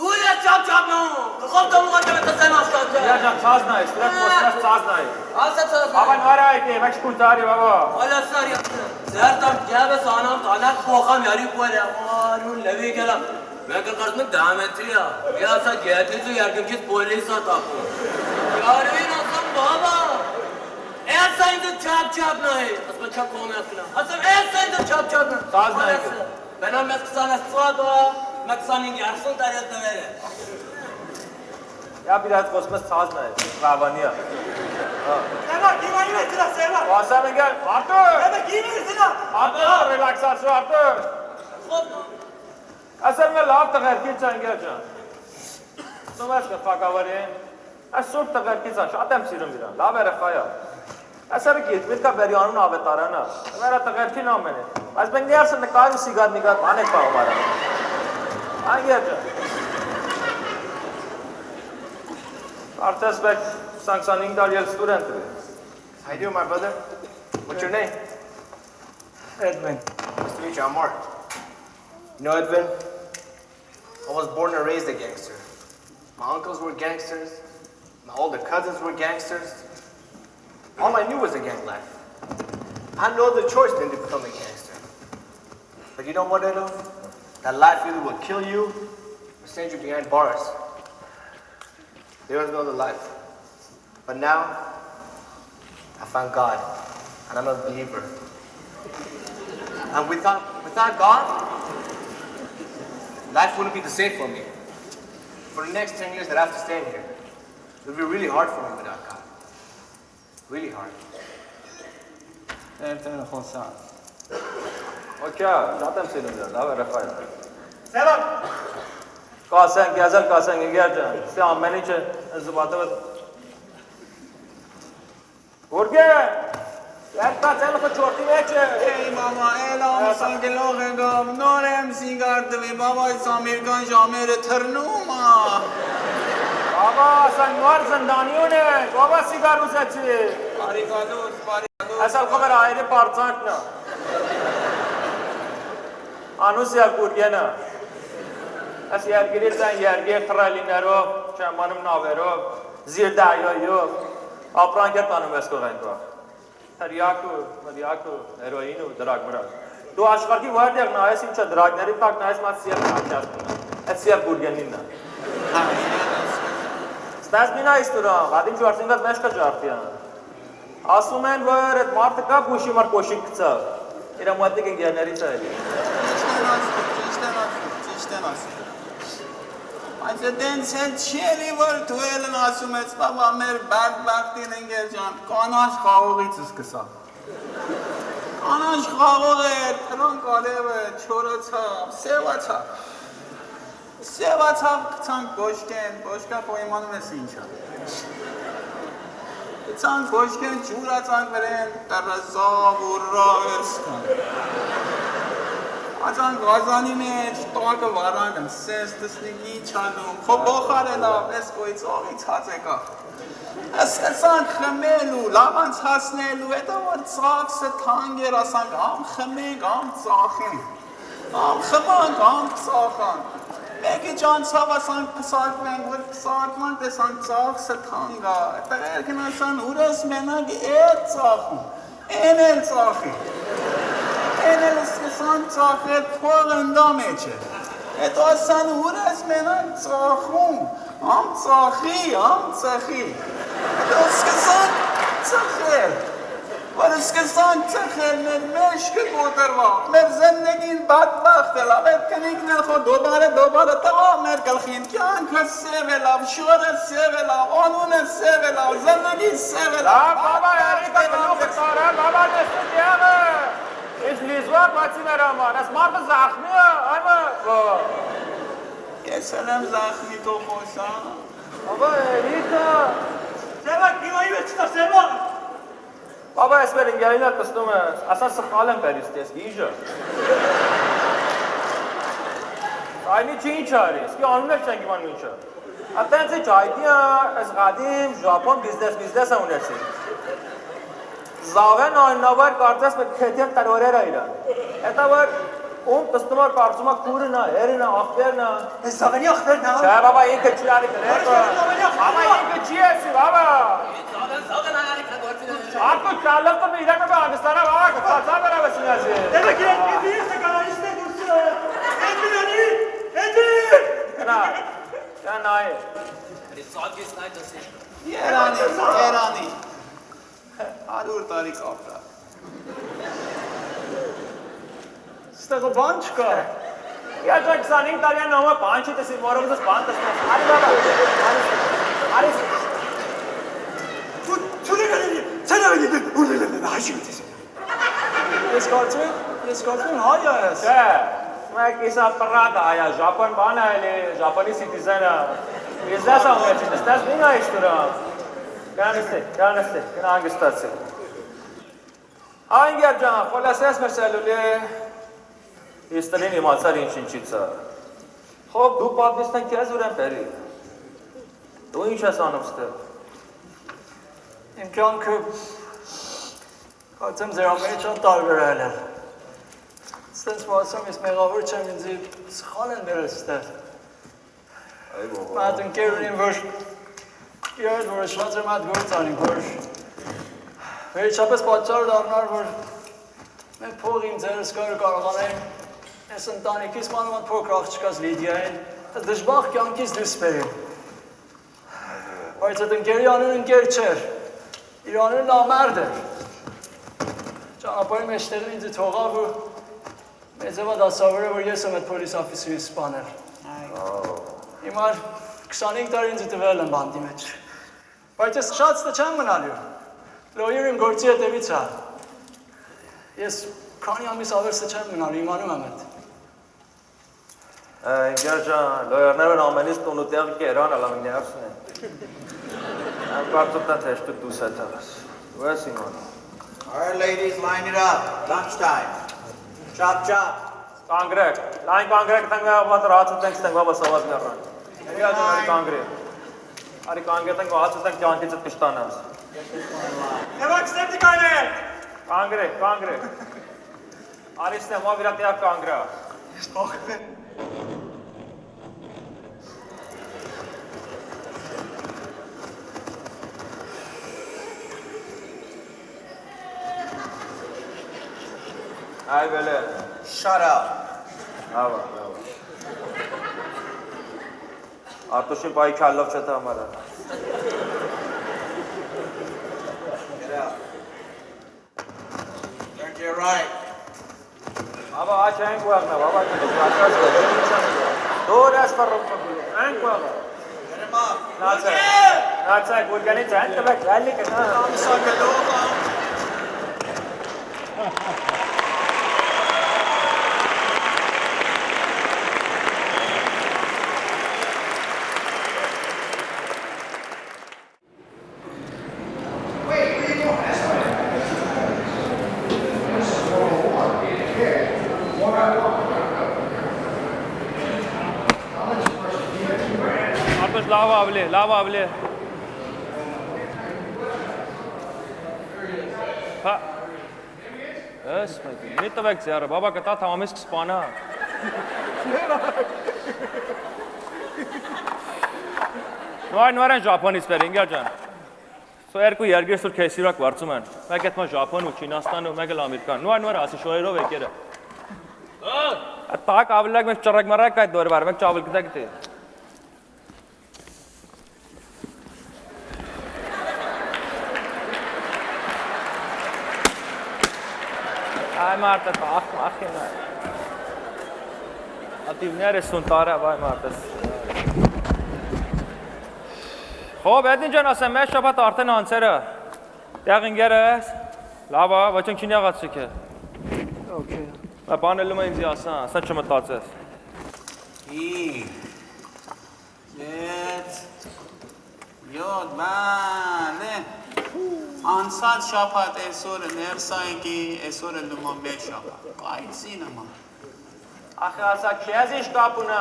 դու ես ճապճապնում, դխով դոմուղատ եմ տսեն աստատը։ Երջան, ծազ նայ, ստրատ խոսնաս ծազ նայ։ Ասա ծազ նայ։ Բաբա նվարա այդի, մեքս կուլտարի, բաբա։ Ալա սարի, ձերտամ գյավես անամ տանակ խոխամ յարի կուեր է, անուն լևի գելամ։ Մենք կրկարդում ենք դամետրի է, մի ասա գետից ու երգմքից պոլիս է տապում։ Գարվին ասամ բաբա, էս այնձը ճապճապն է, ասմա չապ կոմյաս կնա, ասեմ էս այնձը ճապճապն է։ Ծազ նայ։ Բենամ մեզ 20 ծագա, մեկ 25 արսուն տարի հետ նվեր է։ Յա բիր այդ խոսմս ծազ նայ, ռավանի է։ Սևա, գիմային է ծրա, սևա։ Ասամ ենք Արտուր։ Սևա, գիմին է ծրա։ Արտուր, ռելաքսացու Արտուր։ Ասեմ մեր լավ տղերքից են գերջան։ Սում ես կրպակավարի են, այս սուրբ տղերքից են, շատ եմ սիրում իրան, լավ երեխա է։ Այսերը գիտ, միրկա բերի անուն ավետարան է, մերա տղերքին ամեն է, այս մենք ներսը նկայում սիգար նիգար անեք պաղում արան։ Այն գերջան։ Արդես բեք 25 տարի էլ ստուրենտ է։ How you doing, my brother? What's your name? Edwin. Nice to meet you, I'm Mark. You know, Edwin, I was born and raised a gangster. My uncles were gangsters. My older cousins were gangsters. All I knew was a gang life. I had no other choice than to become a gangster. But you know what, Edo? That life either will kill you or send you behind bars. There was no other life. But now, I found God, and I'm a believer. And without God, life wouldn't be the same for me. For the next 10 years that I have to stand here, it would be really hard for me without God. Really hard. Erten Hosan. Okay, շատ եմ սիրում դրան, լավ երեխա է։ Սևա, Կասենք, գազել կասենք, գերջան, սի ամեն ինչը զուբատով Ուրգե, երբած էլ խոչորդի մեջ է։ Ey mama, elam sangելով եկավ, նոր եմ սիգար տվի, բաբա այս ամերիկան ժամերը թռնում ա։ Բաբա, ասան նոր զնդանիուն է, բաբա սիգար ուզեցի։ Բարիկալուս, բարիկալուս։ Այս ալքով էր այրի պարծանքն է։ Անուս երկ ուրգենը։ Այս երգիրից են երգեր թրայլիներով, չեմանում նավերով, զիր դայոյով, ապրանք էր տանում ես կողենքով։ Հրյակու, հերոին ու դրակ մրակ։ Դու աշխարհի վայրդեղ նայես ինչ է դրակների տակ նայես մատ սիեր աչյասնում է։ Այդ սիեր բուրգենինն է։ Ստաս մինա իստուրան, ադին ճուարցինգատ մեջ կա ճարտիան։ Ասում են, որ այդ մարդը կա բուշի մար կոշիկ կծա։ Իրա մոտիկ են գերներից է էլի։ Ճիշտ են ասում։ Այս դենց էլ չելի որ դու ելն ասում ես, բաբա մեր բաղբաղտին ընկեր ջան, կանաչ խաղողից սկսա։ Կանաչ խաղող էր, տրոնք ալևը, չորացավ, սևացավ։ Սևացավ կցանք գոշկեն, գոշկա պոյմանում ես ինչա։ Կցանք գոշկեն, ջուրացանք վրեն, տրզավ ու ռավես կան։ Ացան գազանի մեջ, տակը վարանգն, սես տսնիկի չալում, խո բոխարելով, ես կոյից ողից հաց եկավ։ Ասանք խմելու, լավանց հասնելու, հետո որ ծաղսը թանկ էր, ասանք ամ խմենք, ամ ծախենք, ամ խմանք, ամ ծախանք։ Մեկի ճանցավ ասանք պսակվենք, որ պսակվանք տեսանք ծաղսը թանկ է, տղերքն ասան ուրս մենակ էդ ծախում, են էլ ծախի։ Են էլ սկսան ծախել փողը ընդա մեջ է։ Հետո ասան ուր ես մենակ ծախում, ամ ծախի, ամ ծախի։ Հետո սկսան ծախել, որ սկսան ծախել մեր մեջքը կոտրվա, մեր զնդեգին բատբախտ էլ, ավետ կնիկն էլ խո դոբարը տղա մեր գլխին, կյանքը սև է լավ, շորը սև է լավ, անունը սև է լավ, զնդեգին սև է լավ։ Բաբա, երիկա գլուխը ծարը, բաբա նեստուտ եղը։ Ես լիզվար բացի մեր համար, ես մարդը զախմի է, այմը, բաբա։ Ես էլ եմ զախմի տո խոսա։ Բաբա, երիկա։ Սևակ, հիմա իմ էս չտար, Սևակ։ Բաբա, ես մեր ինգերինա կստում ես, ասան սխալ եմ պերիս տես, գիժը։ Այնի չի ինչ արի, սկի անուն էլ չենք իման ինչը։ Ատենց է ճայդիա, ես գադիմ, ժապոն բիզնես է ունեցի։ Զավեն այննավար կարծես մեկ կետյակ տարորեր է իրան։ Հետա որ ում տստում որ կարծում է կուրն է, հերն է, աղբերն է։ Ես Զավենի աղբերն է։ Չէ, բաբա, ինքը չի արի կրեկը։ Բաբա, ինքը չի եսի, բաբա։ Զավեն արի կրեկը։ Արկո չալով տում իրակը բա անգստանա, բաբա, կծացա բերա վեսինյասի։ Դեպը կիրեք պիզի ես կանալիստ է դուրսը։ Էդվինանի, էդվին։ Կնա նայ։ Սագիս նայ դսի։ Երանի։ 100 տարի կապրա։ Ստեղը բան չկա։ Իաջա 25 տարյան նոմը բան չի տեսի, որով ես բան տեսնես։ Արի բաբա։ Արի։ Չունենալի, ցանավելի, ուրելելը, հաշի գտես։ Ես կարծում եմ հայ ես։ Չէ, մեկ իսա պրադա այա, ժապոն բան է էլի, ժապոնի սիտիզենը։ Բիզնես է ունեցին, ստես մին է իշտուրա։ Կանստի, կնա անգստացի։ Այն գեր ջան, խոլասես մեր սելուլի, իստելին իմացար ինչ-ինչից է։ Խոբ, դու պատվիստեն կեզ ուրեն պերի։ Դու ինչ ես անում ստեղ։ Իմ կյանքը կարծեմ ձեր ամենից շատ տարբեր է ելել։ Ստենց ասեմ, ես մեղավոր չեմ, ինձի սխալ են բերել ստեղ։ Մատ ընկեր ունիմ, որ իրար որ շված եմ այդ գործ անիմ, որ վերջապես պատճառ դառնար, որ մեկ փող իմ ձերս կարողանային ես ընտանիքից մանավանդ փոքր աղջկաս Լիդիային դժբախտ կյանքից դուրս բերել։ Բայց այդ ընկերի անուն ընկեր չէր, իր անունը նամերդ էր։ Ճանապարհի մեջտեղում ինձ թողավ ու մեծևա դասավորը, որ ես եմ այդ պոլիս օֆիսերին սպանել։ Հիմար 25 տարի ինձ տվել եմ բանդի մեջ։ Բայց ես շատ չեմ մնալու։ Լոյեր իմ գործի հետևից է։ Ես քանի ամիս ավերսը չեմ մնալու, իմանում եմ այդ։ Ինգեր ջան, լոյերներն ամենից տուն ու տեղ կերան, ալամ ներսն են։ Եմ կարծում են թեշտու դուս է թաղս։ Ու ես իմանում։ All right, ladies, line it up. Lunchtime. Chop, chop. Կանգրեք, լայն կանգրեք տենք վատր հացուտ ենք ստենք վաբա սավազ ներան։ Իրյա ջան, արի կանգրեք։ Արի կանգրեք ենք հացուտ ենք կյանքից էտ կշտանաս։ Եվակ ստեպտի կանեք։ Կանգրեք։ Արի ստեմ, ով իրա տեղ կանգրա։ Այ վելե։ Shut up. Ava. Արտոշին պայի քալով չէ համարա։ Get out. Turn to your right. Ava aç en kuağına, baba kene. Doğru asparım kabul. En kuağına. Get him up. Naçay, gurgani çan tabak rally kana. Come Sokolova. Lava avle. Ha. Yes, mate. Niet te weg, yaar. Baba kata tha hamiz spana. Նոյն Ժապոնից բեր, ինգեր ջան։ Սո երկու երգերսուր քեսիրակ վարձում են։ Մեկ էտմա Ժապոն ու Չինաստան ու մեկ էլ Ամերիկան։ Նոյն ասի շոյերով եկերը։ Տակ ավլակ մենք ճռակ մարակ այդ դոր վար, մենք ճավել գտա գտի։ Այ մարդը ախին է։ Ատիվները սուն տարա, վայ մարդս։ Խոբ, էդին ջան ասեմ, մեզ շապատ արդեն անցերը։ Տեղ ինգեր ես, լավ է, ոչ ենք չին եղացիք է։ Okay. Մա բանելում է ինձի ասա չմտացես։ E. Get Յոթ, բալե։ Անցած շաբաթ այսօրը ներսայքի, այսօրը լումո մեկ շաբաթ։ Կայցին աման։ Ախի ասա քեզ ինչ կապ ունա։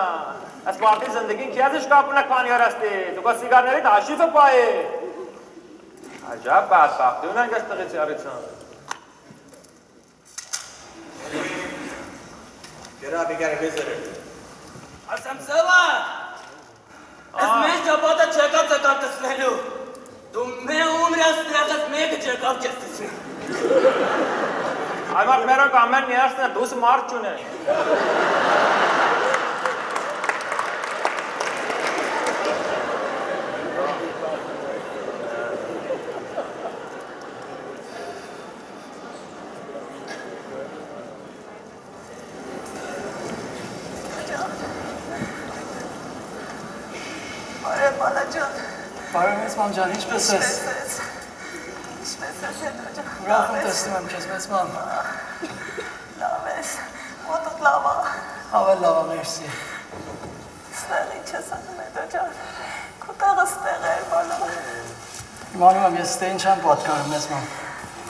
Այս մարդի զնդգին քեզ ինչ կապ ունա քանի արաստի։ Դու կա սիգարների դաշիվը պայ։ Աջա բախտ ունենք այս տղից արիցան։ Get up, you got a visitor. Ասամ սավա։ Այս մեծ ճապատը չեկավ ծեկավ տսնելու։ Դու մե ումրյաս տրեղած մեկը չեկավ չստիսին։ Այ մարդ մերոք ամեն միասն է դուս մարդ չունե։ Բարև ես մամ ջան, ինչպես ես։ Ուրախ եմ տեսնում եմ քեզ մեծ մամ։ Լավ ես, ոտդ լավ է։ Ավել լավ է, մերսի։ Ստեղ ինչ ես անում հետո ջան, քո տեղը ստեղ էր բալա։ Իմանում եմ ես ստե ինչ եմ պատկարում մեծ մամ։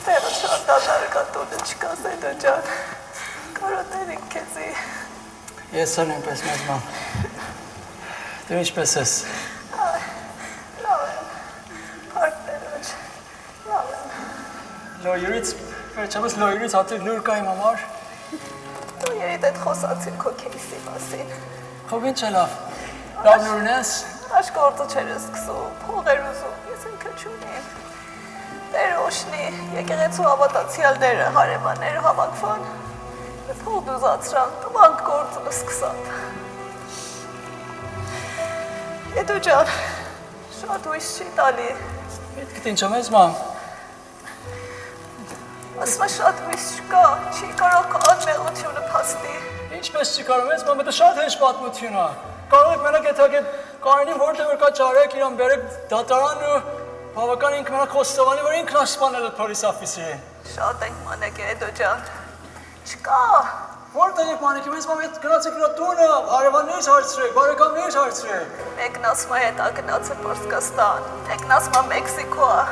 Տեղը շատ դատարկ է տունը չկաս հետո ջան, կարոտերին քեզի։ Ես էլ նույնպես մեծ մամ։ Դու ինչպես ես։ Լոյրից, վերջապես լոյրից հատիկ լուր կա իմ համար։ Դու երիդ էդ խոսացիր քո կեյսի մասին։ Խոբ ինչ է լավ, լավ լուրն ես։ Աշկորդը չեր սկսում, փողեր ուզում, ես ինքը չունիմ։ Տեր օշնի, եկեղեցու հավատացյալները, հարևանները հավաքվան, փող դուզացրան, տվանք գործը սկսան։ Հետո ջան, շատ ույս չի տալի։ Պետք ինչ եմ ես մամ։ Ասմա շատ ույս չկա, չի կարող անմեղությունը պաստի։ Ինչպես չի կարող ես մամ, դա շատ հեշ պատմություն է։ Կարող եք մենակ եթագետ կարինին որտեղ որ կա ճարեք իրան բերեք դատարան ու բավական ինք մենակ խոստովանի, որ ինքն ասպանել է պոլիս աֆիսերին։ Շատ ենք մանեք է հետո ջան։ Չկա։ Որտեղ եք մանեք ես մամ, հետ գնացեք իրա տունը, հարևաններից հարցրեք, բարեկամներից հարցրեք։ Մեկն ասմա հետա գնացը Պարսկաստան, մեկն ասմա Մեքսիկո է։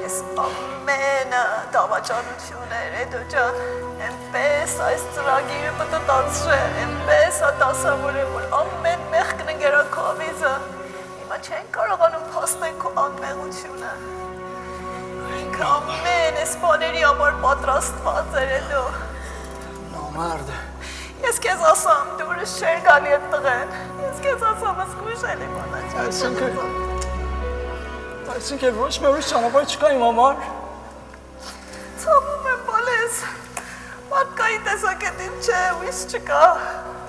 Ես ամենը դավաճանություն էր, հետո ջան, էնպես այս ծրագիրը պտտացրե, էնպես դասավորել, որ ամեն մեղքն ընգերա քո ավիզը, հիմա չեն կարողանում փաստեն քո անմեղությունը։ Ինքը ամեն այս բաների համար պատրաստված էր հետո։ Նամարդ։ Ես քեզ ասամ, դուրս չեր գալի այդ տղեն, ես քեզ ասամ, ասկույշ էլի բանաճան։ Այսինքն ոչ մի ուրիշ ճանապարհ չկա իմ համար։ Ցավում եմ բալես։ Մարդկային տեսակետին չէ, ույս չկա։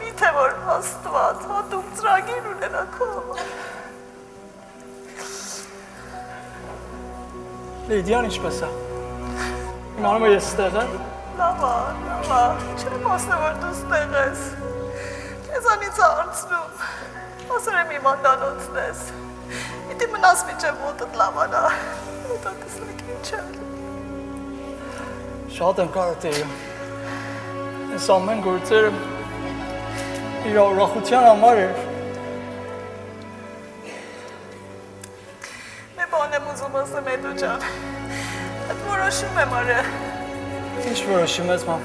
Միթե որ Աստված հատուկ ծրագիր ունենա քո համար։ Լիդիան ինչպես է։ Իմանում եմ ես ստեղ եմ։ Լավ է, չեմ ասում որ դու ստեղ ես։ Քեզանից հարցնում, ասել եմ իմանալոցն ես։ Իդի մնաս միջև մոտդ լավանա, հետո կսնեք ինչ է։ Շատ եմ կարոտեյում։ Ես ամեն գործերը իր ուրախության համար էր։ Մի բան եմ ուզում ասեմ հետո ջան, այդ որոշում եմ արել։ Ինչ որոշում ես մամ։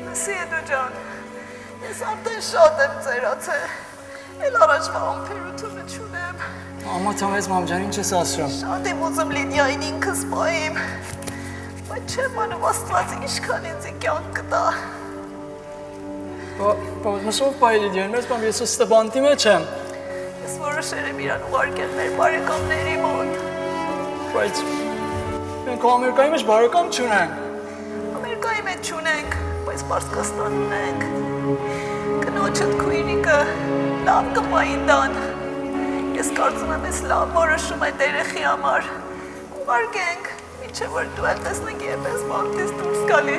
Լսի հետո ջան, ես արդեն շատ եմ ծերացել, էլ առաջվա ամպերությունը չունեմ։ Ամոթամ ես մամ ջան, ինչ ես ասում։ Շատ եմ ուզում Լիդիային ինքս պայիմ, բայց չեմ անում Աստված ինչքան ինձ կյանք կտա։ Բայց մսով պայի Լիդիային, մեզ մամ ես ստեբանտի մեջ եմ։ Ես որոշել եմ իրան ուղարկել մեր բարեկամների մոտ։ Բայց մենք Ամերիկայի մեջ բարեկամ չունենք։ Ամերիկայի մեջ չունենք, բայց Պարսկաստան ունենք։ Կնոջդ քույրիկը լավ կպային դան։ Ես կարծում եմ ես լավ որոշում այդ երեխի համար։ Ուղարկենք, մինչև որ դու էլ տեսնենք երբես բանտից դուրս գալի։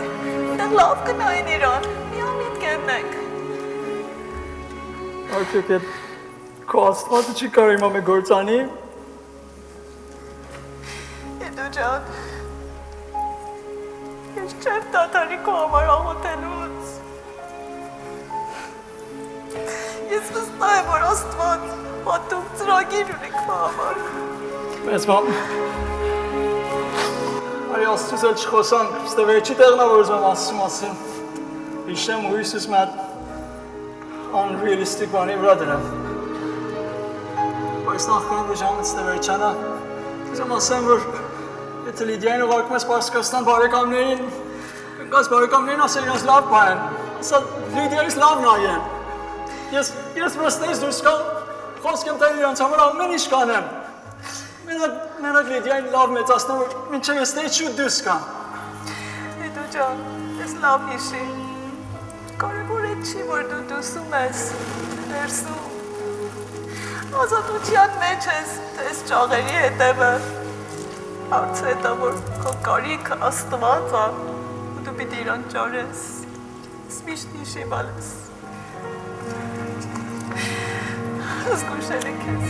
Դեռ լավ կնային իրան, միամիտ կեննենք։ Արդյոք էդ քո Աստվածը չի կարող իմ ամե գործանի։ Հետո ջան, ես չեմ դատարի քո համար աղոթելուց։ Ես վստահ եմ, որ Աստված հատուկ ծրագիր ունի քո համար։ Մեծ մամ, արի աստուց էլ չխոսանք, ստե վերջի տեղնա, որ ուզում ասում ասեմ, իշեմ ու Հույսուս մատ unrealistic բանի վրա դրավ։ Բայց նախքան որ ժամը ստե վերջանա, ուզում ասեմ, որ եթե Լիդիային ուղարկում ես Պարսկաստան բարեկամներին, կնկաս բարեկամներին ասել իրենց լավ բան, ասա Լիդիայից լավ նայեն։ Ես վրստեից դուրս կան, խոսք եմ տել իրենց համար ամեն ինչ կանեմ։ Մենակ Լիդիային լավ մեծացնեմ, որ մինչև ես տեից շուտ դուրս կան։ Էդու ջան, ես լավ հիշի։ Կարևոր է չի, որ դու դուսում ես, ներսում։ Ազատության մեջ ես, տես ճաղերի հետևը։ Հարցը հետա, որ քո կարիքը աստված է, ու դու պիտի իրան ճարես։ Ես միշտ հիշի բալես։ Զգուշել է քեզ։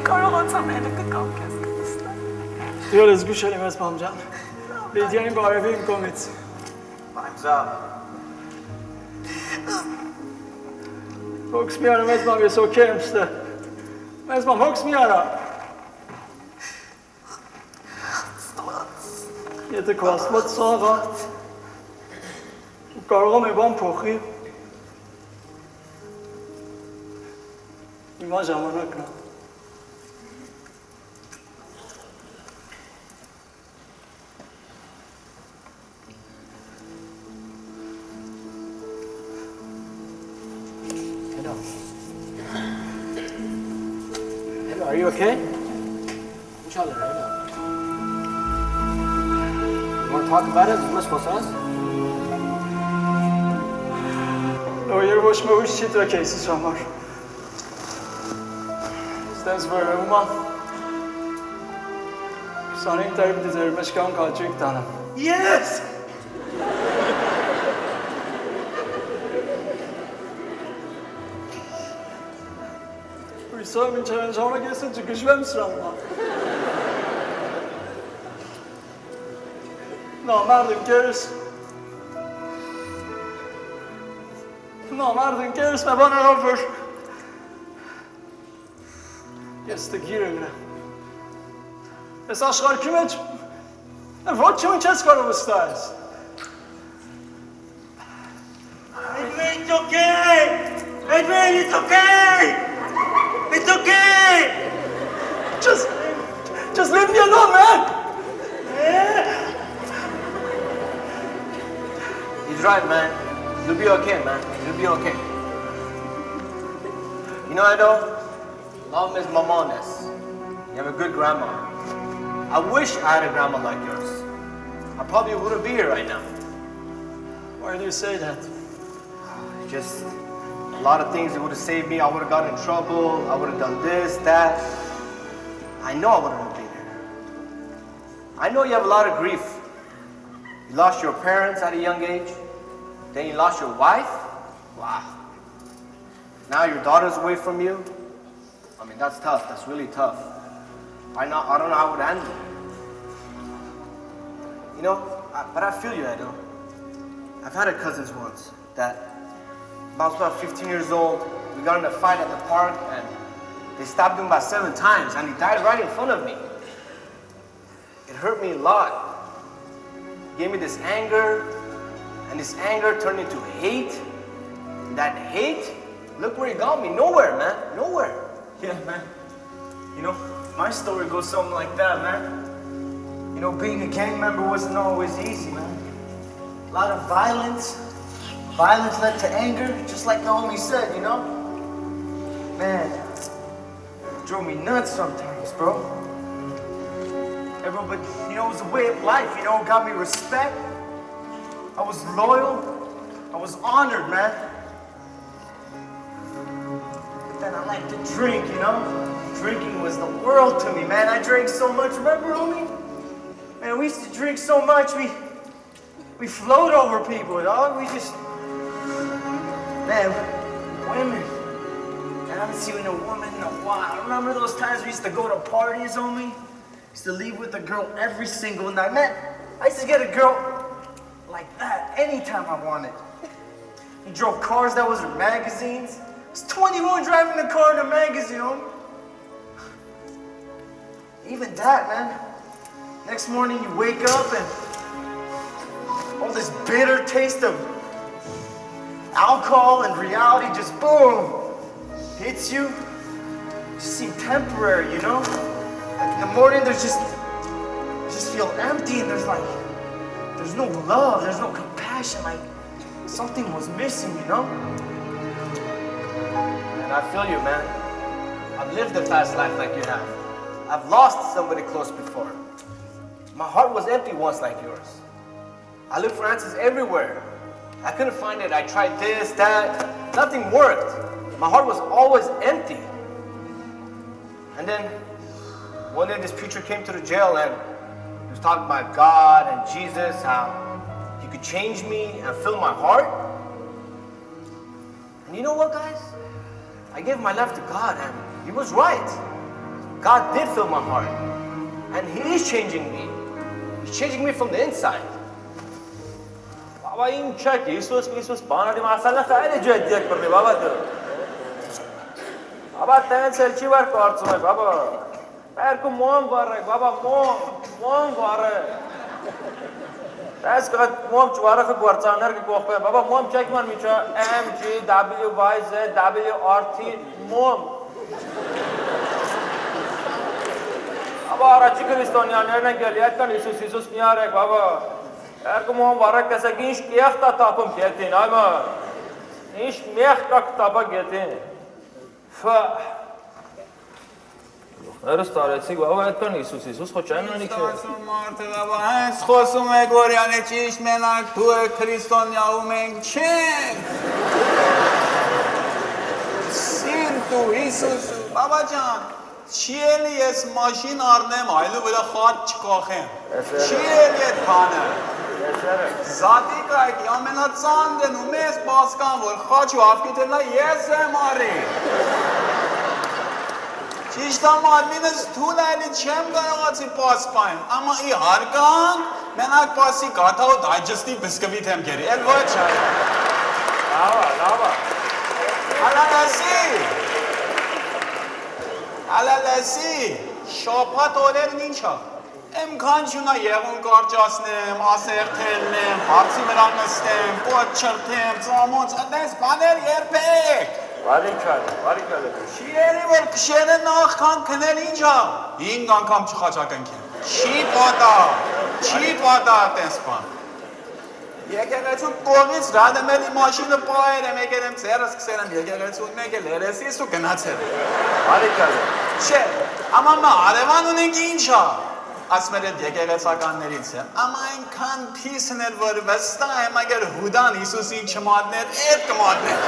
Կարողացամ ելը կկամ քեզ կտսնեմ։ Դու էլ զգուշել եմ ես մամ ջան։ Լիդիային բարևի իմ կողմից։ Time's up. Հոգս մի արա մեծ մամ, ես օքեյ եմ ստե։ Մեծ մամ, հոգս մի արա։ Եթե քո աստված սաղ է, ու կարող եմ բան փոխի, հիմա ժամանակն է։ Hello, are you okay? Inshallah, hello. You want to talk about it? What's supposed to us? No, you're ոչ մի ուրիշ չի տրա քեզից համար։ Ստենց վրվում է։ 25 տարի պիտի ձեր մեջ կան կաճույք տանեմ։ Yes! Հույսով մինչև են ժամանակ ես են չգժվեմ սրան։ Նամարդ ընկերս մե բան եղավ, որ ես տգիր եմ։ Ես աշխարհքի մեջ ոչ ոք չես կարող վստահես։ Edwin, it's okay! Edwin, it's okay! It's okay! Just leave me alone, man! He's right, man. You'll be okay, man. You'll be okay. You know, Edo, love is mamones. You have a good grandma. I wish I had a grandma like yours. I probably wouldn't be here right now. Why do you say that? Just a lot of things that would have saved me. I would have gotten in trouble. I would have done this, that. I know I wouldn't have been here. I know you have a lot of grief. You lost your parents at a young age. Then you lost your wife. Wow. Now your daughter's away from you. I mean, that's tough. That's really tough. I don't know how I would handle it. You know, but I feel you, Edo. I've had a cousins once that I was about 15 years old. We got in a fight at the park and they stabbed him about 7 times and he died right in front of me. It hurt me a lot. It gave me this anger, and this anger turned into hate. And that hate, look where it got me. Nowhere, man. Nowhere. Yeah, man. You know, my story goes something like that, man. You know, being a gang member wasn't always easy, man. A lot of violence. Violence led to anger, just like the homie said, you know? Man, it drove me nuts sometimes, bro. But, you know, it was a way of life, you know? It got me respect. I was loyal. I was honored, man. But then I liked to drink, you know? Drinking was the world to me, man. I drank so much. Remember, homie? Man, we used to drink so much, we float over people, dog. We just... Man, women. Man, I haven't seen a woman in a while. Remember those times we used to go to parties, homie? Used to leave with a girl every single night. Man, I used to get a girl like that anytime I wanted. We drove cars that was in magazines. I was 21 driving a car in a magazine, homie. even that, man. Next morning you wake up and all this bitter taste of alcohol and reality just boom hits you. Just seem temporary, you know? Like in the morning you just feel empty and there's no love, there's no compassion, like something was missing, you know? And I feel you, man. I've lived a fast life like you have. I've lost somebody close before. My heart was empty once like yours. I looked for answers everywhere. I couldn't find it. I tried this, that. Nothing worked. My heart was always empty. And then one day this preacher came to the jail and he was talking about God and Jesus, how he could change me and fill my heart. And you know what, guys? I gave my life to God and he was right. God did fill my heart. And he is changing me. He's changing me from the inside. بابا این چک ایسوس باناری مسئله خیلی جدیه کردی بابا تو بابا تن سلچی بار کارتونه بابا برکو موم واره بابا موم واره دست که موم چواره خود ورزانر که گوخه بابا موم چک من میچه MGWYZWRT موم بابا آراچی کریستانیانر نگلیت کن ایسوس میاره بابا Erkum on varak kese ginş kiyakta tapım getin ama iş miyakta kitaba getin. Fa. Erstareçik baba etkan İsus xoçanani ki. Marte baba es xosum egoriane çiş menak tu Kristoniyaum ençen. Sin tu İsus babacan. Çiyeli es maşin arnem aylı böyle xat çıkaxem. Çiyeli tane. Zati ka ki amenatsand numes baskan vor khachu afkitena yes mari Chishtam admines thulali chem gayatsi paspaim ama I harkan menak pasi gatha o digestive biscuit hem geri elva chaya lava alalasi shopat oler nincha امکان شونا یهون کارچاسنم، آسیق تلنم، حرسی مرانستم، بود چرتم، زامون دست پانر یرپک. باریکاله. شیری ور کشن ناخ کان کنل اینجا. این گان کام چه خاچا کن کن. چی پاتا دست پان. یکی چون کومیس راد ملی ماشین پایر میگرم سرس کسرم یکی چون میگه لرسی سو کنات سر. باریکاله. چه؟ اما ما آروانو نگی اینجا. Asmeret եկեղեցականներից եմ, ama այնքան փիսն էր, որ վստահ եմ, agar Հուդան Հիսուսին չմատներ, այդ կմատներ։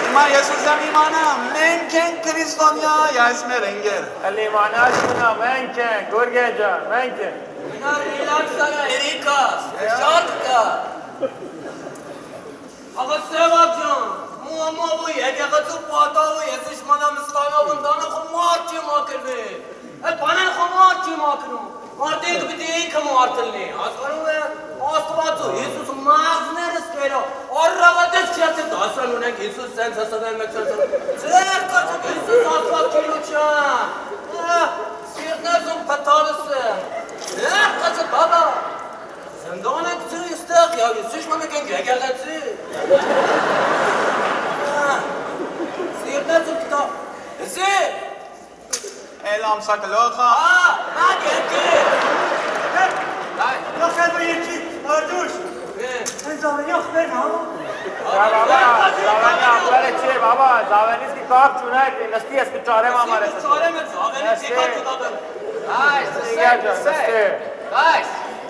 Հիմա ես ուզեմ իմանամ, մենք ենք քրիստոնյա, ես մեր ընկեր։ Իմանալ շունա, մենք ենք, Գորգե ջան, մենք ենք։ Նա ռիլաքսա Էրիկա, շարքա։ Աղասեվակ ջան, Մամավույ, եկեղեցու պատավույ, ես իշմանամ ստանով ընդանը խմար չի մակրվի։ Այդ բանեն խմար չի մակրում։ Մարդիկ պիտի ինքը մարդլնի։ Ասկանում է աստվածու, Հիսուս մազներս կերո, առրավատես չյացը դասան ունենք, Հիսուս սենց հսվեն մեկ սենց ձեր կաչը, Հիսուս աստված կիրուչան։ Սիրտներսում պտավս է։ Ձեր կաչը բաբա։ Զնդան եք ծրի ստեղ, ես իշմամ եք ենք եկեղեցի։ Սիրտներսում պտավ, եսի։ Էլ ամսակլոխա։ Նակ երկի։ Լոխել երկի, արդուշ։ Են զավենի ախպերն հա։ Զավենի ախպերը չի, բաբա, զավենից կի կաղ չունայք, նստի ես կճարեմ համար ես։ Ճարեմ ես, զավենից եկա կտատեմ։ Guys,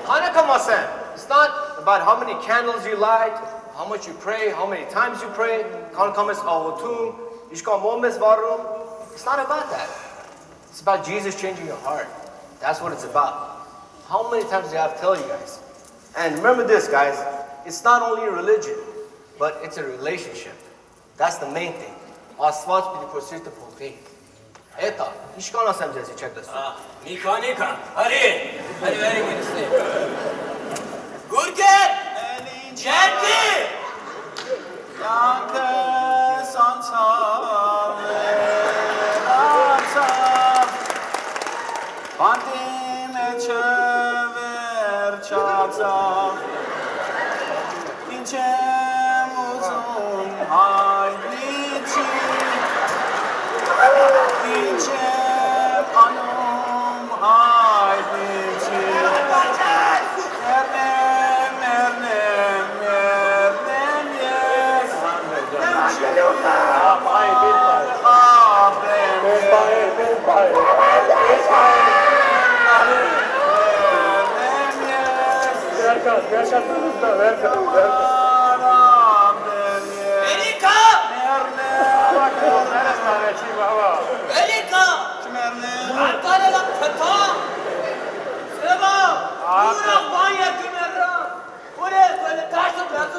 Hanukkah Masen. It's not about how many candles you light, how much you pray, how many times you pray. It's not about that. It's about Jesus changing your heart. That's what it's about. How many times do I have to tell you guys? And remember this, guys. It's not only a religion, but it's a relationship. That's the main thing. Աստված պիտի փորձի të փոխի։ Էտա, ինչ կան ասեմ ձեզ, check this. Միքանիկա, արի վերի գնստի։ Գուրգեր, ջերքի։ Yanke sansa Բանտի մեջը վերջացավ Ինչ եմ ուզում հայտնի չի Ինչ եմ անում հայտնի չի Մերնեմ ես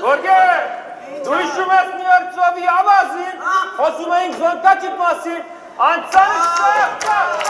Գորգե, դու հիշում ես մի օր ծովի ավազին, խոսում էինք զոնկաչի մասին, անցանը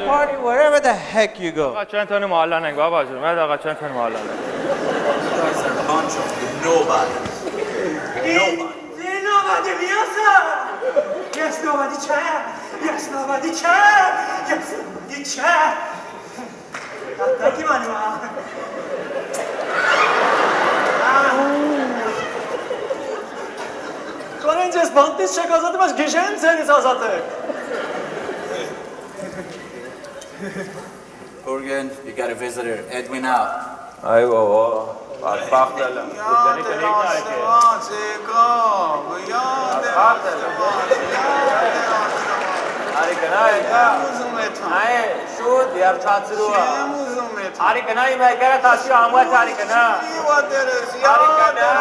Party wherever the heck you go. Չեն թողնում ալանենք, բաբա ջան, մեր աղա չեն թողնում ալանենք։ Bunch of nobody. Nobody, yes, sir. Yes, nobody, chair. Yes, nobody, chair. Yes, the chair. Thank you, Manuel. Կանենք ես բանտից չեք ազատում, այս գիշերին ձերից ազատեք։ Organ, you got a visitor. Edwin out. Այ ո, բախտել եմ։ Դենի կնիկն այք Արի գնայ, այ շուտ երջացրու։ Արի գնայ մեկերը տասի ամուած արի գնա։ Արի գնա։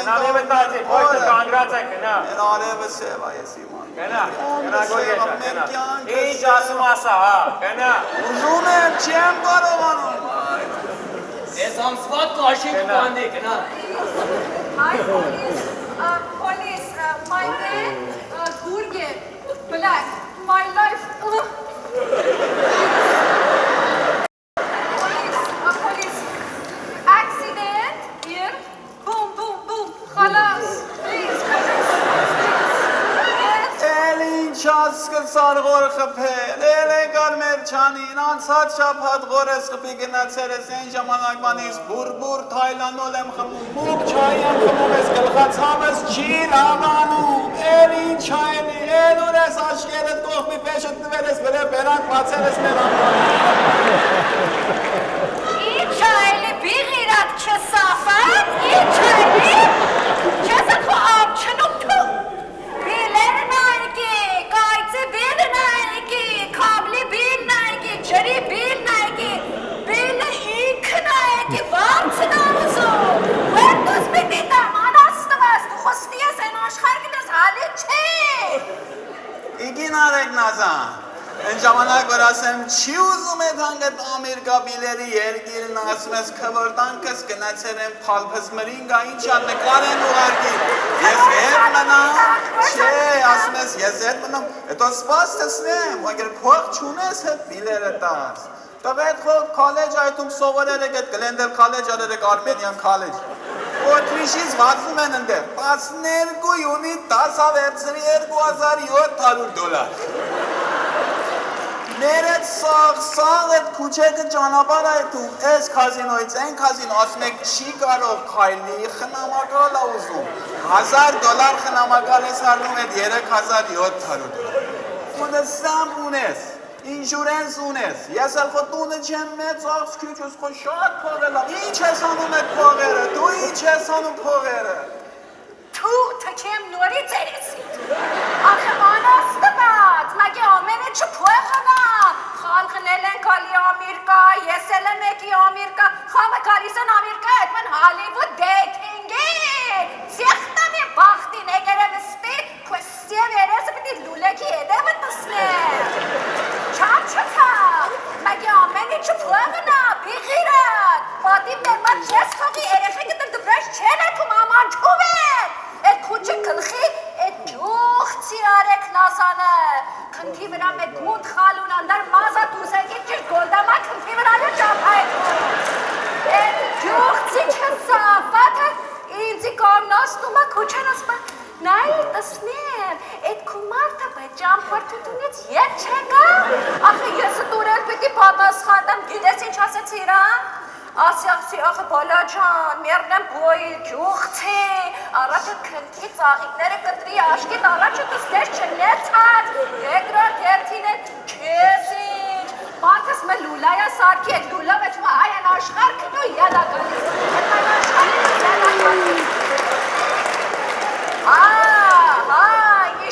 Նամի մտածի, փոյթը կանգրած է գնա։ Գնա, գնա գոյեջա, գնա։ Ինչ ասում ասա, հա, գնա։ Ուզում եմ, չեմ կարողանում։ Ես ամսվատ կաշիկ բանդի, գնա։ Hi, police, my name, Gurge, black, my life, police, accident, here, boom, boom, boom, khalas, please, Չաս սկսար գոր խփել, էլեգար մեր չանին, անցած շապատ գորես խփի գնացեր ես են ժամանակմանից, բուր թայլանոլ եմ խմում, բուկ չայ եմ խմում ես գլխացամ ես չի լավանում, էլ ինչ այլի, էլ ուր ես աշկերդ կողմի պեշըտ նվեր ես վրե բերանք բացել ես մեր Ինչ այլի բիղիրատ չսաֆատ, ինչ այլի, չեսը քո ամ չնում թու, բիլերն այգի, կայցի բիլն այգի, կաբլի բիլն այգի, ջրի բիլն այգի, բիլը ինքն այգի, վարցն ամուզում, վերդուս պիտի տամ, անաստվաս, դու խոստի ես են աշխարգն ես հալի չի։ Իգին արեք նազան, Են ժամանակ որ ասեմ չի ուզում է հանգտ Ամերիկա բիլերի երկիրն ասում ես քվրտանքս գնացել եմ փալփս մրինգա ինչա նկար են ուղարկի ես հետ մնամ չէ ասում ես ես հետ մնամ հետո սպաս տեսնեմ ոգեր փող չունես հետ բիլերը տաս տղետ խոք քոլեջ այդում սովորել եք այդ գլենդել քոլեջ արել եք Արմենիան քոլեջ Օթրիշից վազում են ընդեղ 12 յունի 10 ավերցրի $2700 Ներետ սաղ այդ քուչեկը ճանապարհ այդում այս կազինոից այն կազինո ասում եք չի կարող քայլի խնամակալ է ուզում $1000 խնամակալ ես առնում այդ $3700 Ունես սամ ունես Ինշուրենս ունես, ես էլ խո տունը չեմ մեծ աղսքյուչ ես խո շատ փողել եմ, ինչ ես անում այդ փողերը, դու ինչ ես անում փողերը Թու թքեմ նորից երեսիտ, ախը անաստված, մագի ամենը չփողնա, խալխնել են կալի Ամիրկա, ես էլ եմ եկի Ամիրկա, խավը կալիս են Ամիրկա, այդ մեն Հալիվուդ դեյթինգի, սիախտամ եմ բաղթին էգերը վստի, քոստիև երեսը պիտի լուլեքի եդևը տսնեմ Չա, մագի ամենի չփողնա, բիղիրատ, պատիվ ներմատ չես խողի, երեխեքը դր դպրաշ չեն էքում ամանչում են, այդ քուչը կլխի, այդ ջուղցի արեք նասանը, քնթի վրա մեկ գունդ խալուն անդար մազատ ուսեքի ճիշտ գոնդամա քնթի վրանը ճապայքում, այդ ջուղցի չսավատը, ինձի կարնաստումա քուչեն ասպա, նայ տսնեմ, այդ կումարտը բա ճամփորդությունից ետ չեկա, ախը եսը տուրել պիտի պատասխանեմ, գիտես ինչ ասեցի իրան, ասյախսի ախը բալաջան, մերնեմ բոյի, գյուղցի, առաջը քնթի ծաղիկները կտրի աշկիտ, առաջը տսնես չնեցած, երկրորդ երթին է քեզինչ, մարդս մը լուլայա սարքի էտ լուլավ էտ մը այեն աշխարքն ու յալա գալիս, էտ այն աշխարքն յալա գալիս,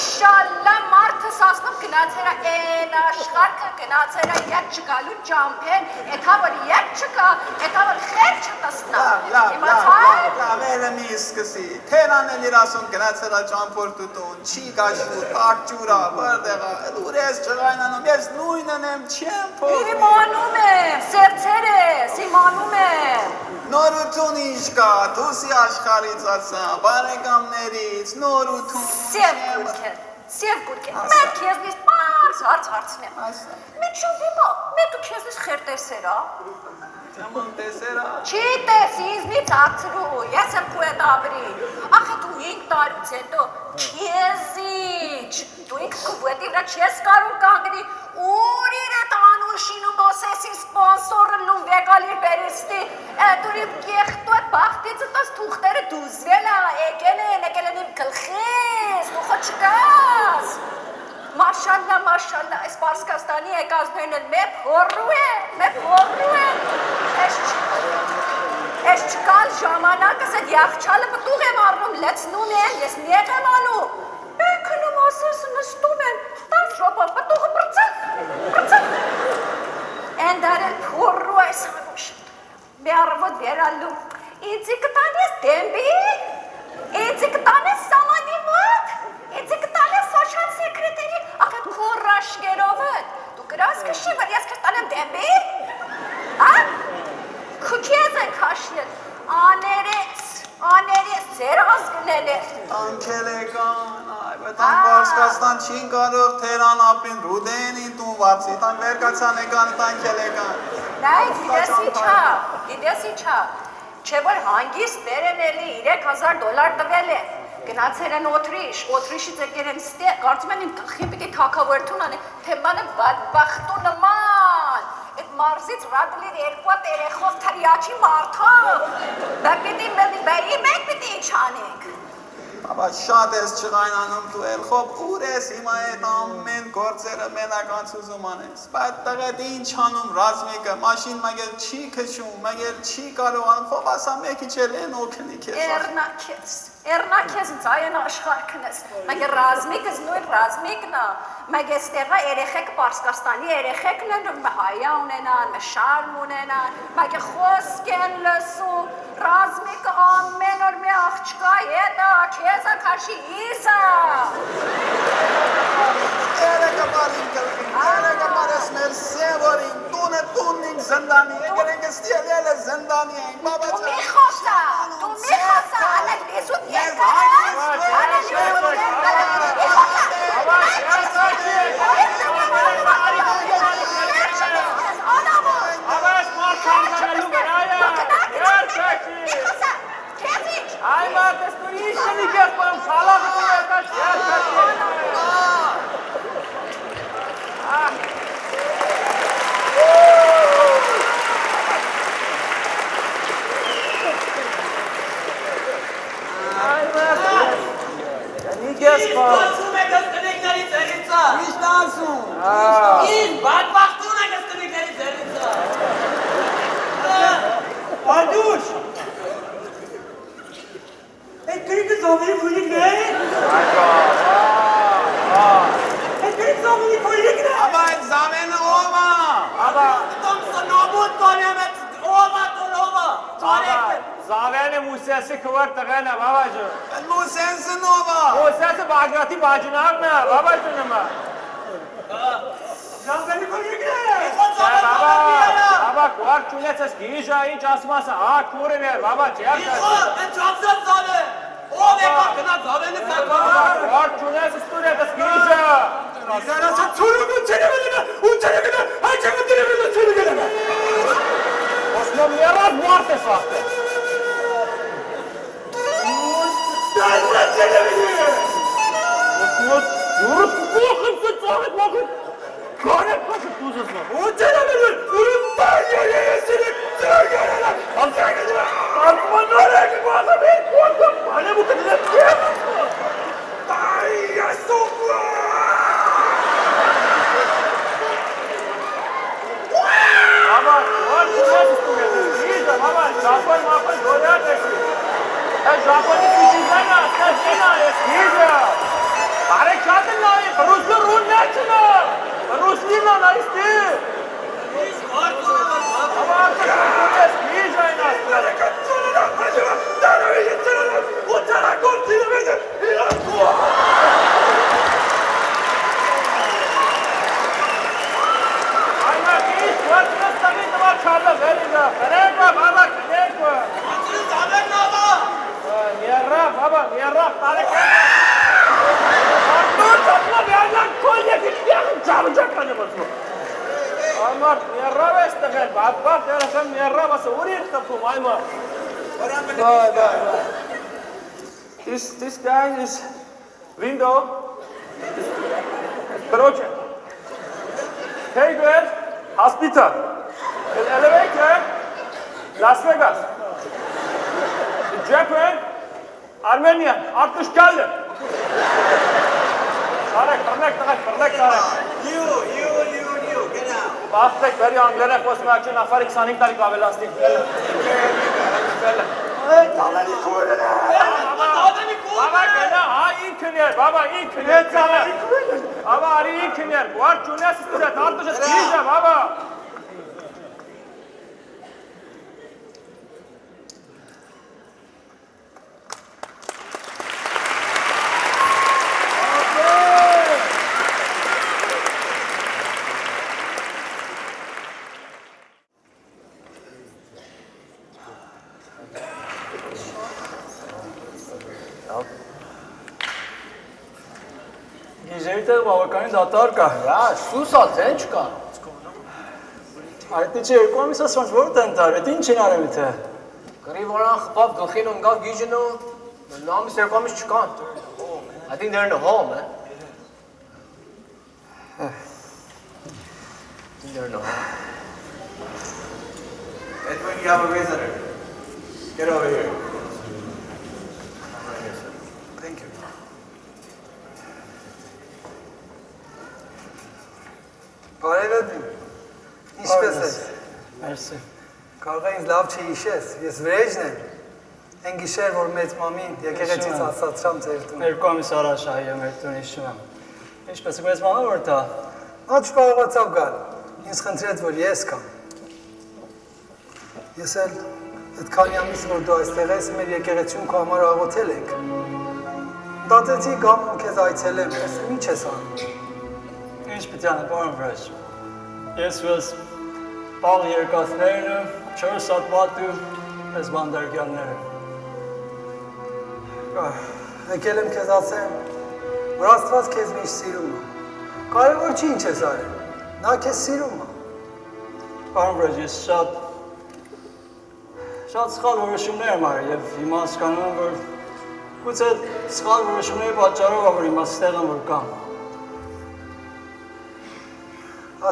Իշալլա մարդս ասնում գնացերա են աշխարհքը գնացերա ետ չգալու ճամփեն, էթա որ ետ չկա, էթա որ խեր չտսնա։ Լավ, երը մի սկսի։ Թերանն էլ իր ասում գնացերա ճամփորդություն, չի գաշու, տակջուրա, բրդեղա, դուր ես չղայնանում, ես նույնն եմ, չեմ փոխում։ Իմանում եմ, սերցերես, իմանում եմ։ Նորություն ինչ կա, դուսի աշխարից ասա, բարեկամներից, նորություն Սև գուրքեն, մեկ քեզնից պարս հարց հարցնեմ, մեկ շոպիմա, մեկ դու քեզնից խեր տեսերա, Թեման տեսերա, չի տես ինձնից ացրու, ես եմ քու էտ աբրի, ախե դու 5 տարուց հետո քեզիչ, դու ինք քու վետի վրա չես կարում կանգնի, ուր իր էտ անուն շինում բոսեսի սպոնսորը լում վեկալիր բերիստի, դուրի կեղտու էտ բաղթիցը տաս թուղթերը դուզվել է, եկել են իմ կլխիս, դու խո չկաս, Մաշալլա, այս Պարսկաստանի եկազներն են մեկ հորրու են, ես չկալ ժամանակս էտ յախչալը պտուղ եմ առնում, լեցնում են, ես նեղ եմ անում, մեկ հնում ասես նստում են, 10 շոպա պտուղը պրծակ, են դարել հորրու այս հանուշտ, մի առվոտ վերալու, ինձի կտանես դեմբի, ինձի կտանես սամանի մոտ, ինձի կտանես սոշալ սեկրետերի, ախետ քորաշկերովըտ, դու գրաս կշի, որ ես կտանեմ դեմբի, քուքեզ են կաշնել, աներես, ձեր ազգնել է։ Տանքելեկան, այբետան Պարսկաստան չին կարող թերան ապին ռուդենին տուն վարցի, տան վերկացան եկան տանքելեկան։ Նայ, գիտես իչա, չէ որ հանգիստ դերեն էլի $3000 տվել է, գնացել են օթրիշից եկեր են ստեղ, կարծում են իմ կխին պիտի թակավորթուն անի, թեմանը բադբախտու նման, այդ մարզից ռադլիր երկուատ երեխով թրիաչի մարդով, բա պիտի բայի մեկ պիտի ինչ անենք։ Աբա շատ ես չղայնանում դու էլ խոբ ուր ես հիմա այդ ամեն գործերը մենականց ուզում անես, բայց տղետ ինչ անում ռազմիկը, մաշին մագել չի քշում, մագել չի կարողանում, խոբ ասա մեկի չել են օգնի քեզ։ Էրնակես, Էրնակեզ ձայեն աշխարհքն ես։ Մագե ռազմիկս նույն ռազմիկն է։ Մագե ստեղա երեխեք Պարսկաստանի երեխեքն են հայա ունենան, շարմ ունենան, մագե խոսք են լսում, ռազմիկը ամեն օր մի աղջկա հետ է, քեզը քաշի իսա։ Երեկը մարին կլկին, երեկը մարես մեր սևորին, տունին զնդանի, եկերենք ստիել է զնդանի են, բաբա Դու մի խոսա, անեք լիզուտ երկար Arduş! Kırıkı zomini koyduk ne? Kırıkı zomini koyduk ne? Ama zameni olma. Tam sanobut konemet ova tonova. Zavene Musa'sı kıvart tağına babacığım. Ben bu sensin ova. Musa'sı Bagrat'i bacınar mı babacığım mı? Zambeni koyduk ne? Baba kuvar çunetsiz giyeceği hiç asması. Ha kuru ver baba ciğer kaçır. Ben çapsam zaten. O ve kalkına zaveni Baba kuvar çunetsiz tunetsiz giyeceği. Sana sen çoluğunu çenemedin. O çenemedin. Hacemin çenemedin. Çenemedin. Osman yarar bu artık vakti. Ben çenemedin. Osman yürüt bakın sen bakın. Lanet kaçıp tuzuzma. O çenemedin. Unuttan yiyesini çenemedin. Alçak edin. Artman nereye ki bu adam hiç korktum. Bana bu kadar diyemez mi? Ay yasukla. Baba kuvar çunetsiz tunetsiz giyeceği baba. Japon mapın dolar desin. Japon'un küçüklerine askerlerine giyeceği. Harekatın layık. Ruslu run ne çınar? Ruslina na isti. Ama artık tunes giyeceğin aslında. Acaba darbe geçirelim. O tarakon sinemedi. Aynen giyiş. Kuvartınız tabii var çarda vereceğim. Kanekva baba kanekva. Açın zaten baba. Miyarraf baba miyarraf. Tarık etme. Dur topla bir yerden kolye gitmeyelim. Çabucak kanımasın. Aymar miyarraf estegel. Bak dersen miyarraf asa oraya tapum Aymar. Bye. This guy is window. Project. Hey girl, hospital. The elevator, Las Vegas. The Japan, Armenia. 60 geldi. Tarek, Tarek. You, get out. Bastek veri Angler'e kosmak için afar 2 tarik abi lastik. Baba gene ha iyi kiner. Baba iyi kiner. Baba ari iyi kiner. Var çunes istiyor. Tartışız giyeceğim baba. Գիժերի տեղ բավականին դատարկ է։ Ya Susa sen çıkar. Այդ չէ, երկու ամիս ասված որ տեն տար, այդ ինչ են արել թե։ Կրի ոran խփավ գլխին ու գավ գիժնու նամից երկամից չկան։ I think they're in the hall, man. I think they're in the hall. Edwin, you have a visitor. Get over here. Thank you. Բարևետ, ինչպես ես։ Մերսի։ Կարող է ինձ լավ չհիշես, ես վրեժն եմ։ Այն գիշեր, որ մեծ մամին եկեղեցից ասացրամ ձեր տուն։ 2 ամիս առաջ այո, մեր տուն հիշում եմ։ Ինչպես է մեծ մամը որ դա։ Նա չկարողացավ գալ։ Ինձ խնդրեց, որ ես գամ։ Ես էլ այդքան ամիս, որ դու այստեղ ես, մեր եկեղեցիում քո համար աղոթել ենք։ Մտածեցի գամ ու քեզ այցելեմ, տեսնեմ ինչ ես անում։ Ինչ պիտի անեմ, պարոն վրեժ։ Ես վես բաղ երկաթներն ու 4 հատ պատու ես բանդարգյալները։ Եկել եմ քեզ ասեմ, որ Աստված քեզ միշտ սիրում է։ Կարևոր չի ինչ ես արել, նա քեզ սիրում է։ Պարոն վրեժ, ես շատ սխալ որոշումներ եմ արել եւ հիմա հասկանում եմ, որ գուցե սխալ որոշումների պատճառով է, որ հիմա ստեղ եմ, որ կամ։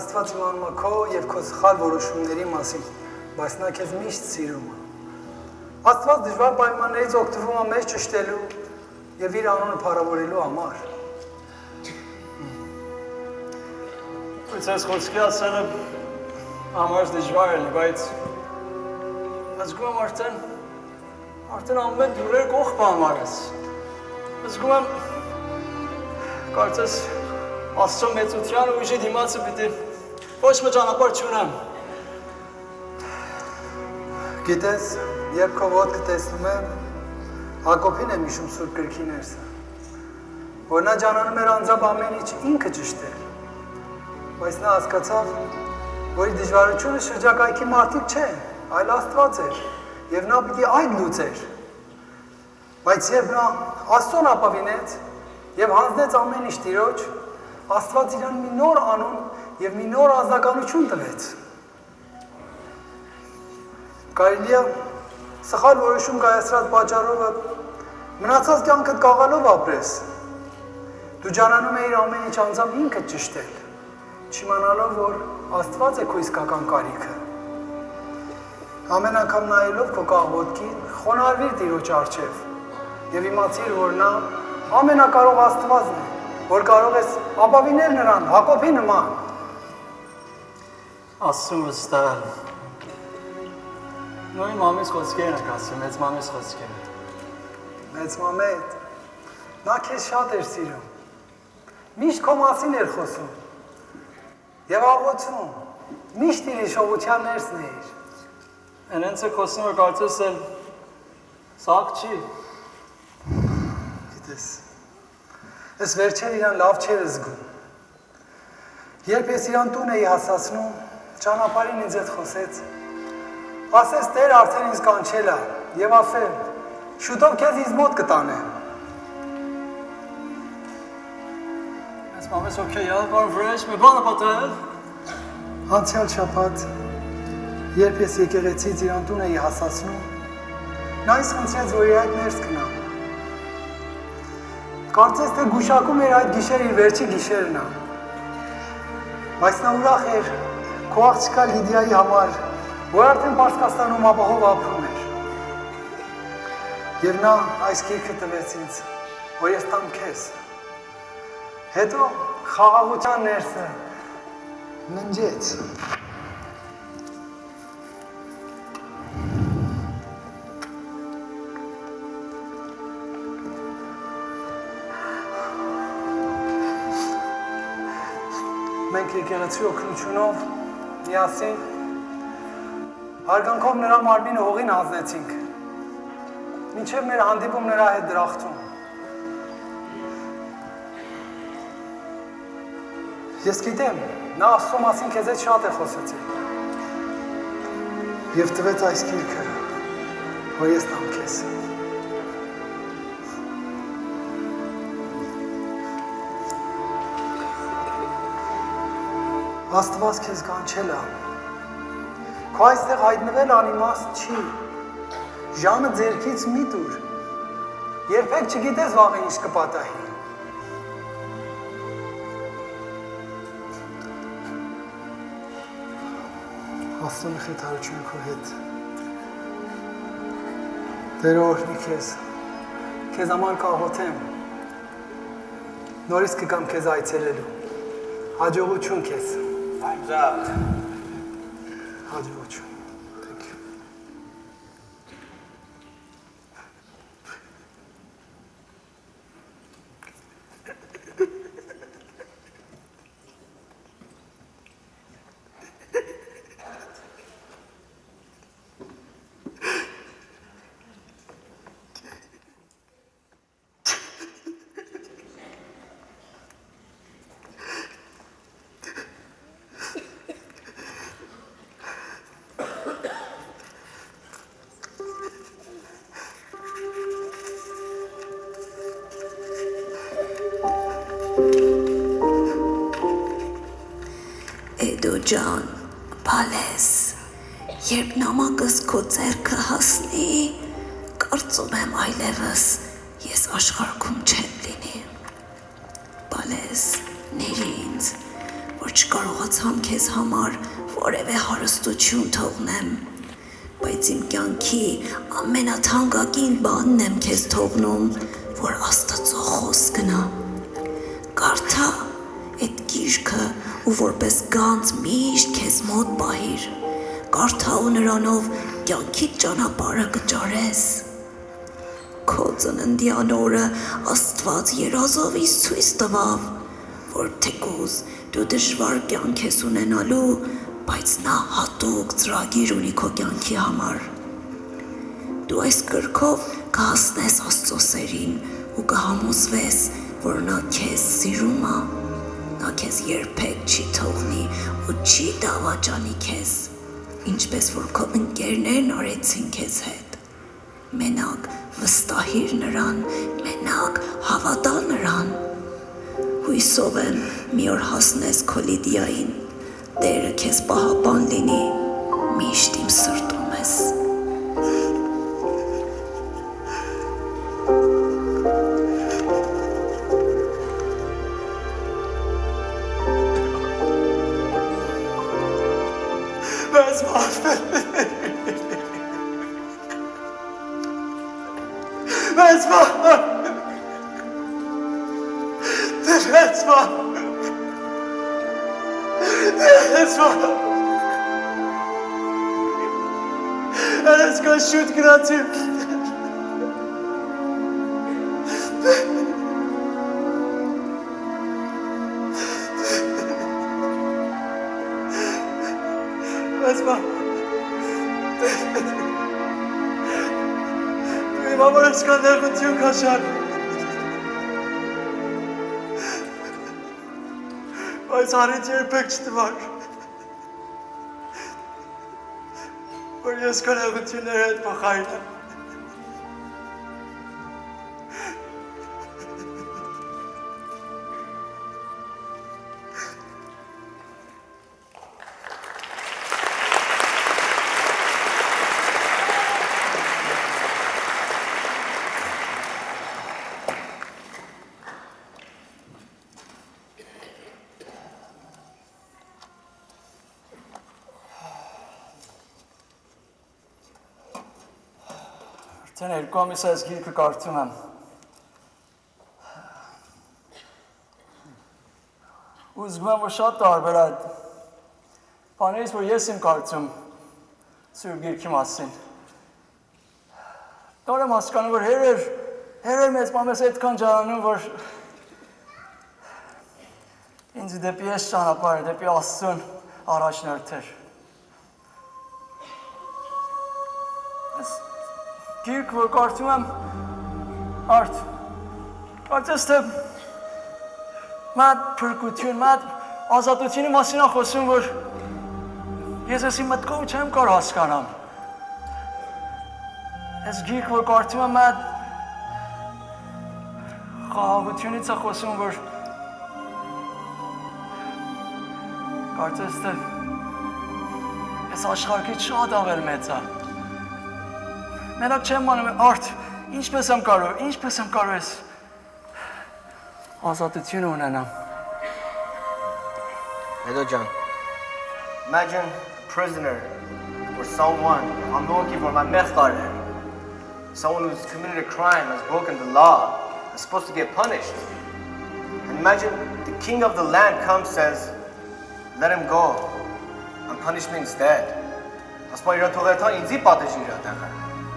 Աստված իմանում է քո եւ քո սխալ որոշումների մասին, բայց նա քեզ միշտ սիրում է։ Աստված դժվար պայմաններից օգտվում է մեզ ճշտելու եւ իր անունը փառավորելու համար։ Գուցե խոսքի ասելը համարս դժվար է, բայց զգում եմ արդեն ամեն դուրեր կողք համարես։ Զգում եմ կարծես Աստծո մեծության ու ուժի դիմացը պիտի ոչ մի ճանապարհ չունեմ։ Գիտես, երբ քո ոտքը տեսնում եմ, Հակոբին եմ հիշում Սուրբ գրքի ներսը, որ նա ջանանում էր անձամբ ամեն ինչ ինքը ճշտել, բայց նա հասկացավ, որ իր դժվարությունը շրջակայքի մարդիկ չեն, այլ Աստված էր, եւ նա պիտի այդ լուծեր։ Բայց երբ նա Աստծուն ապավինեց եւ հանձնեց ամեն ինչ Տիրոջ, Աստված իրան մի նոր անուն եւ մի նոր անձնականություն տվեց։ Կարելի է սխալ որոշում կայացրած պատճառով մնացած կյանքդ կաղալով ապրես։ Դու ջանանում ես ամեն ինչ անձամբ ինքդ ճշտել, չիմանալով, որ Աստված է քո իսկական կարիքը։ Ամեն անգամ նայելով քո կաղոտքին, խոնարհվիր Տիրոջ առջև եւ իմացիր, որ նա ամենակարող Աստվածն է, որ կարող ես ապավինել նրան Հակոբի նման։ Աստծուն վստահ։ Նույն մամիս խոսքերն եք ասում, մեծ մամիս խոսքերը։ Մեծ մամեդ, նա քեզ շատ էր սիրում։ Միշտ քո մասին էր խոսում։ Եվ աղոթում, միշտ իր հիշողության ներսն էր։ Այնց է խոսում, որ կարծես էլ սաղ չի։ Գիտես, ես վերջեր իրան լավ չէր զգում։ Երբ ես իրան տուն էի հասացնում, ճանապարհին ինձ հետ խոսեց։ Ասես Տեր արդեն ինձ կանչել է եւ ասել. շուտով քեզ ինձ մոտ կտանեմ։ Ես մամես օքեյ, պարոն վրեժ, մի բան պատահել։ Անցյալ շաբաթ, երբ ես եկեղեցից իրան տուն էի հասացնում, նա ինձ խնդրեց, որ իր այդ ներս գնամ։ Կարծես թե գուշակում էր այդ գիշեր իր վերջի գիշերն է։ Բայց նա ուրախ էր քո աղջկա Լիդիայի համար, որ արդեն Պարսկաստանում ապահով ապրում էր։ Եվ նա այս գիրքը տվեց ինձ, որ ես տամ քեզ։ Հետո խաղաղության ներսը ննջեց։ Մենք եկեղեցու օգնությունով միասին հարգանքով նրա մարմինը հողին հանձնեցինք, մինչև մեր հանդիպում նրա հետ դրախտում։ Ես գիտեմ, նա Աստծո մասին քեզ հետ շատ է խոսեցել և տվեց այս գիրքը, որ ես տամ քեզ։ Աստված քեզ կանչել է։ Քո այստեղ հայտնվել անիմաստ չի։ Ժամը ձեռքից մի տուր։ Երբեք չգիտես վաղը ինչ կպատահի։ Աստծո խիթարություն քո հետ։ Տերը օրհնի քեզ։ Քեզ համար կաղոթեմ։ Նորից կգամ քեզ այցելելու։ Հաջողություն քեզ։ Time's up. Hadi bakalım. Thank you. ջան, բալես, երբ նամակս քո ձեռքը հասնի, կարծում եմ այլևս ես աշխարհքում չեմ լինի։ Բալես, ների ինձ, որ չկարողացամ քեզ համար որևէ հարստություն թողնեմ, բայց իմ կյանքի ամենաթանկագին բանն եմ քեզ թողնում, որ Աստծո խոսքն է։ Կարդա այդ գիրքը ու որպես գանձ միշտ քեզ մոտ պահիր, կարդա ու նրանով կյանքիդ ճանապարհը կճարես։ Քո ծննդյան օրը Աստված երազով ինձ ցույց տվավ, որ թեկուզ դու դժվար կյանք ես ունենալու, բայց նա հատուկ ծրագիր ունի քո կյանքի համար։ Դու այս կրքով կհասնես Աստծո սերին ու կհամոզվես, որ նա քեզ սիրում է, նա քեզ երբեք չի թողնի ու չի դավաճանի քեզ, ինչպես որ քո ընկերներն արեցին քեզ հետ։ Մենակ վստահիր նրան, մենակ հավատա նրան։ Հույսով եմ մի օր հասնես քո Լիդիային, Տերը քեզ պահապան լինի, միշտ իմ սրտում ես։ Մեզ մաղվել մեզ մաղվել մեզ մաղվել Let's go shoot grazie. Let's go. Tu mamma let's go there with you Kashan. Բայց արից երբեք չտվար, որ ես կրեղություններ հետ փոխարինեմ։ Ten երկու ամիս այս գիրքը կարդում եմ։ Ու զգում եմ, որ շատ տարբեր այդ բաներից, որ ես եմ կարդում Սուրբ գիրքի մասին։ Նոր եմ հասկանում, որ հերեր մեծ մամես այդքան ջանանում, որ ինձ դեպի ես ճանապարհը, դեպի Աստծուն առաջնորդեր։ Գիրք, որ կարդում եմ, կարծես թե մատ փրկություն, մատ ազատությունի մասին խոսում, որ ես ես իմ մտքով չեմ կարող հասկանամ։ Այս գիրք, որ կարդում եմ, մատ խաղաղությունից է խոսում, որ կարծես թե այս աշխարհից շատ ավել մեծ է։ Մենակ չեմ մանում արդ, ինչպես եմ կարող ես ազատություն ունենամ։ Hello, John. Imagine a prisoner or someone, I'm looking for my method. Someone who's committed a crime, has broken the law, is supposed to get punished. And imagine the king of the land comes, says, let him go and punish me instead. That's why you're talking easy about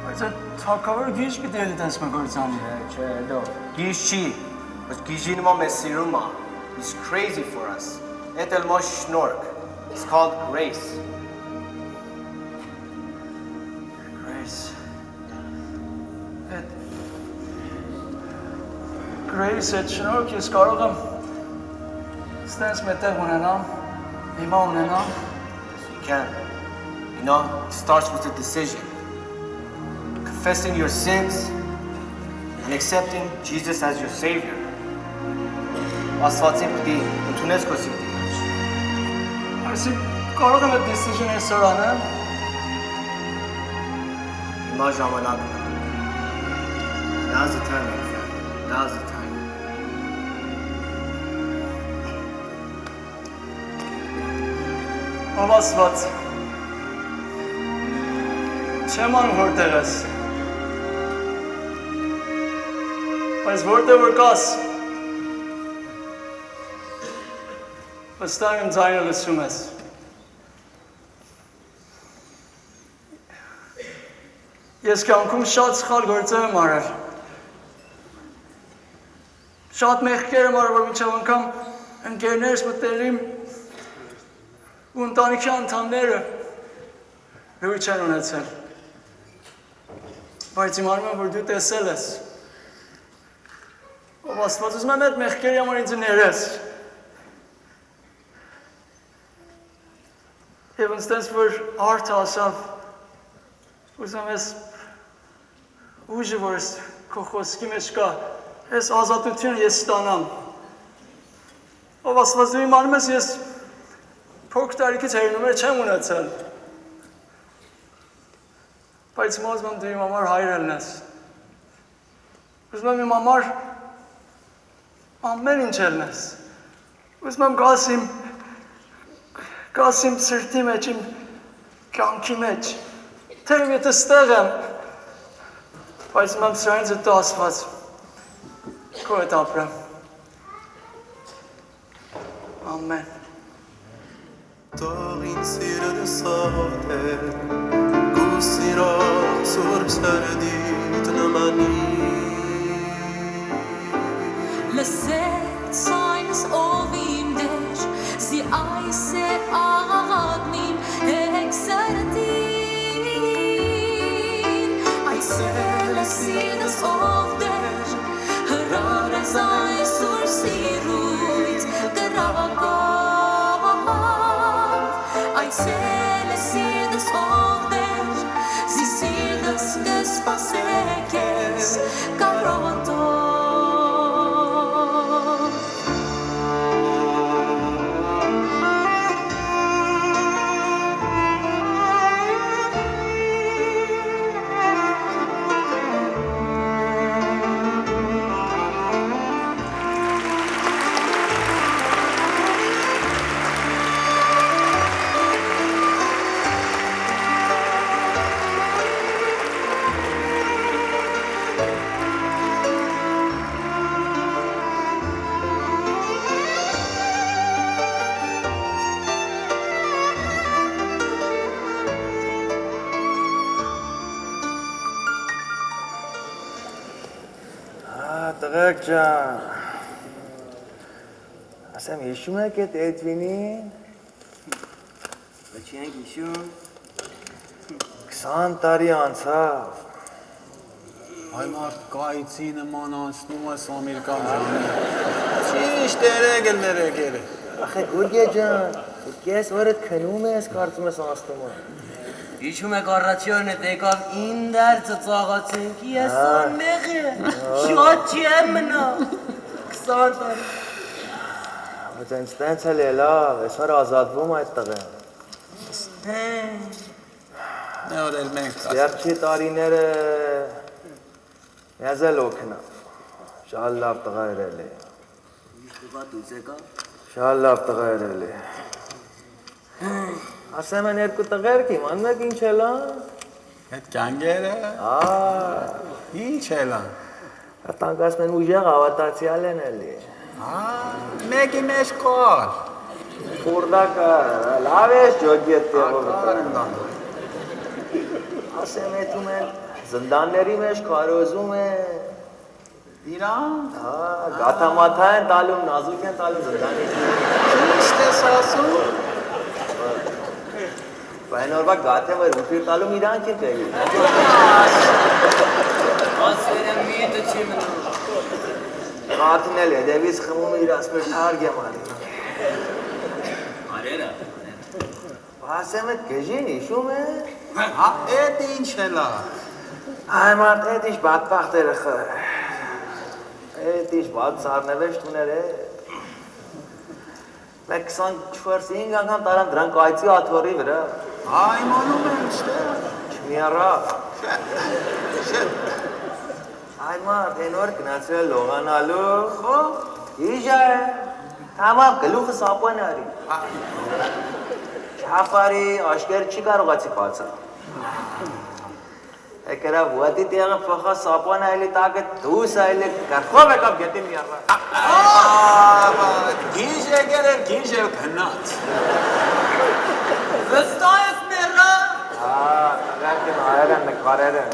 Բայց այդ թակավար գիժ պիտի էլի տես մը գործանի։ Չէ, դո, գիժ չի, բայց գիժի նման մեզ սիրում է, it's crazy for us, էդ էլ մոտ շնորք, it's called grace. Grace, այդ շնորք ես կարող եմ ստենց մետեղ ունենամ, հիմա ունենամ։ You can, you know, it starts with a decision. Confessing your sins and accepting Jesus as your Savior. Աստվածին պիտի ընդունես քո սիրտի մեջ։ Այսինքն Կարող եմ այդ decision այսօր անեմ։ Հիմա ժամանակն է։ Now's the time, my friend. Now's the time. Ով ասված։ Չեմ անում որտեղ ես։ Բայց որտեղ որ կաս։ Վստահ եմ ձայնը լսում ես։ Ես կյանքում շատ սխալ գործեր եմ արել։ Շատ մեղքեր եմ արել, որ մինչև անգամ ընկերներս մտերիմ ու ընտանիքի անդամները լույս չեն ունեցել։ Բայց իմանում եմ, որ դու տեսել ես։ Ով Աստված, ուզում եմ այդ մեղքերի համար ինձ ներես։ Եվ ինձ որ արդը ասավ, ուզում ես ուժը, որ քո խոսքի մեջ կա, ես ազատությունը ես ստանամ։ Ով Աստված, դու իմանում ես, ես փոքր տարիքից հերնումեր չեմ ունեցել։ Բայց հիմա ուզում եմ դու իմ համար հայր ելնես։ Ուզում եմ իմ համար ամեն ինչ ելնես։ Ուզում եմ գաս իմ սրտի մեջ, իմ կյանքի մեջ։ Թեև եթե ստեղ եմ, բայց իմ սրանից հետո Աստված քո հետ ապրեմ։ Ամեն։ Թող ինձ սիրը սոտ է, սիրող սուրբ սրդիդ նմանի Լսեց այնս ով իմ դեր, զի այս է աղաղակնիմ հեք սրդին Այսել է սիրս ով դեր, հրար ես այս սուրբ սիրույց կրակով Այսել է սիրս ով դեր que spaseques caroto Տղեկ ջան, ասեմ հիշում եք էդ Էդվինին, Չի ենք հիշում 20 տարի անցավ, Այ մարդ կայցի նման անցնում ես ամերիկան ջանի, ճիշտ երեգել է, ախե գուրգե ջան, կես որդ քնում ես, կարծում ես անցնում է, Հիշում եք առաջիորն է տեկավ ին դարձը ծաղացենք, ես ան մեղը, շատ չեմ մնա, 20 տարի Բայց այնց տենց էլ է լավ, այսօր ազատվում այդ տղեն Նոր էլ մենք Վերջի տարիները մեզ էլ օգնա, շատ լավ տղա երել է Շատ լավ տղա երել է Ասեմ են երկու տղերք իմանում եք ինչ էլ ան Այդ կանգերը Ինչ էլ ան Տանկասմ են ուժեղ ավատացյալ են էլի Մեկի մեջ կար Կուրդակը լավ ես ջոգի էտ տեղով Ասեմ էտում են զնդանների մեջ կարոզում են Իրան Գաթամաթա են տալում, նազուկ են տալում զնդանի Ինչ ես ասում Բայց նորվա գաթեմ էր ուտիր տալում իրանք են տեղի Ասերը միտը չի մնում Գաթին էլ հետևից խմում իր ասմեր թարգ եմ ալի Արերա Ասեմ էտ գեժին իշում է Էդ ինչ էլ ա Այ մարդ էտ ինչ բատպախտ էր խը Էտ ինչ բատ սարնևեշ թուներ է Մեր 24-5 անգամ տարան դրանք այցի աթորի վրա։ Այմանում եմ չտե։ Չմիարա։ Այմար, դենոր գնացել լողանալու, խո, իժա է, թամավ գլուխը սապոն արի։ Չապարի, աշկեր չի կարողացի պացա։ Եկերա վուատի տեղը պխա սապոն այլի տակը դուս այլի կարխով եկավ գետի միառա։ Գինչ եկեր էր, գինչ էլ գնաց։ Վստահ ես մեռա։ Նրանք են հայեր են նկարեր են,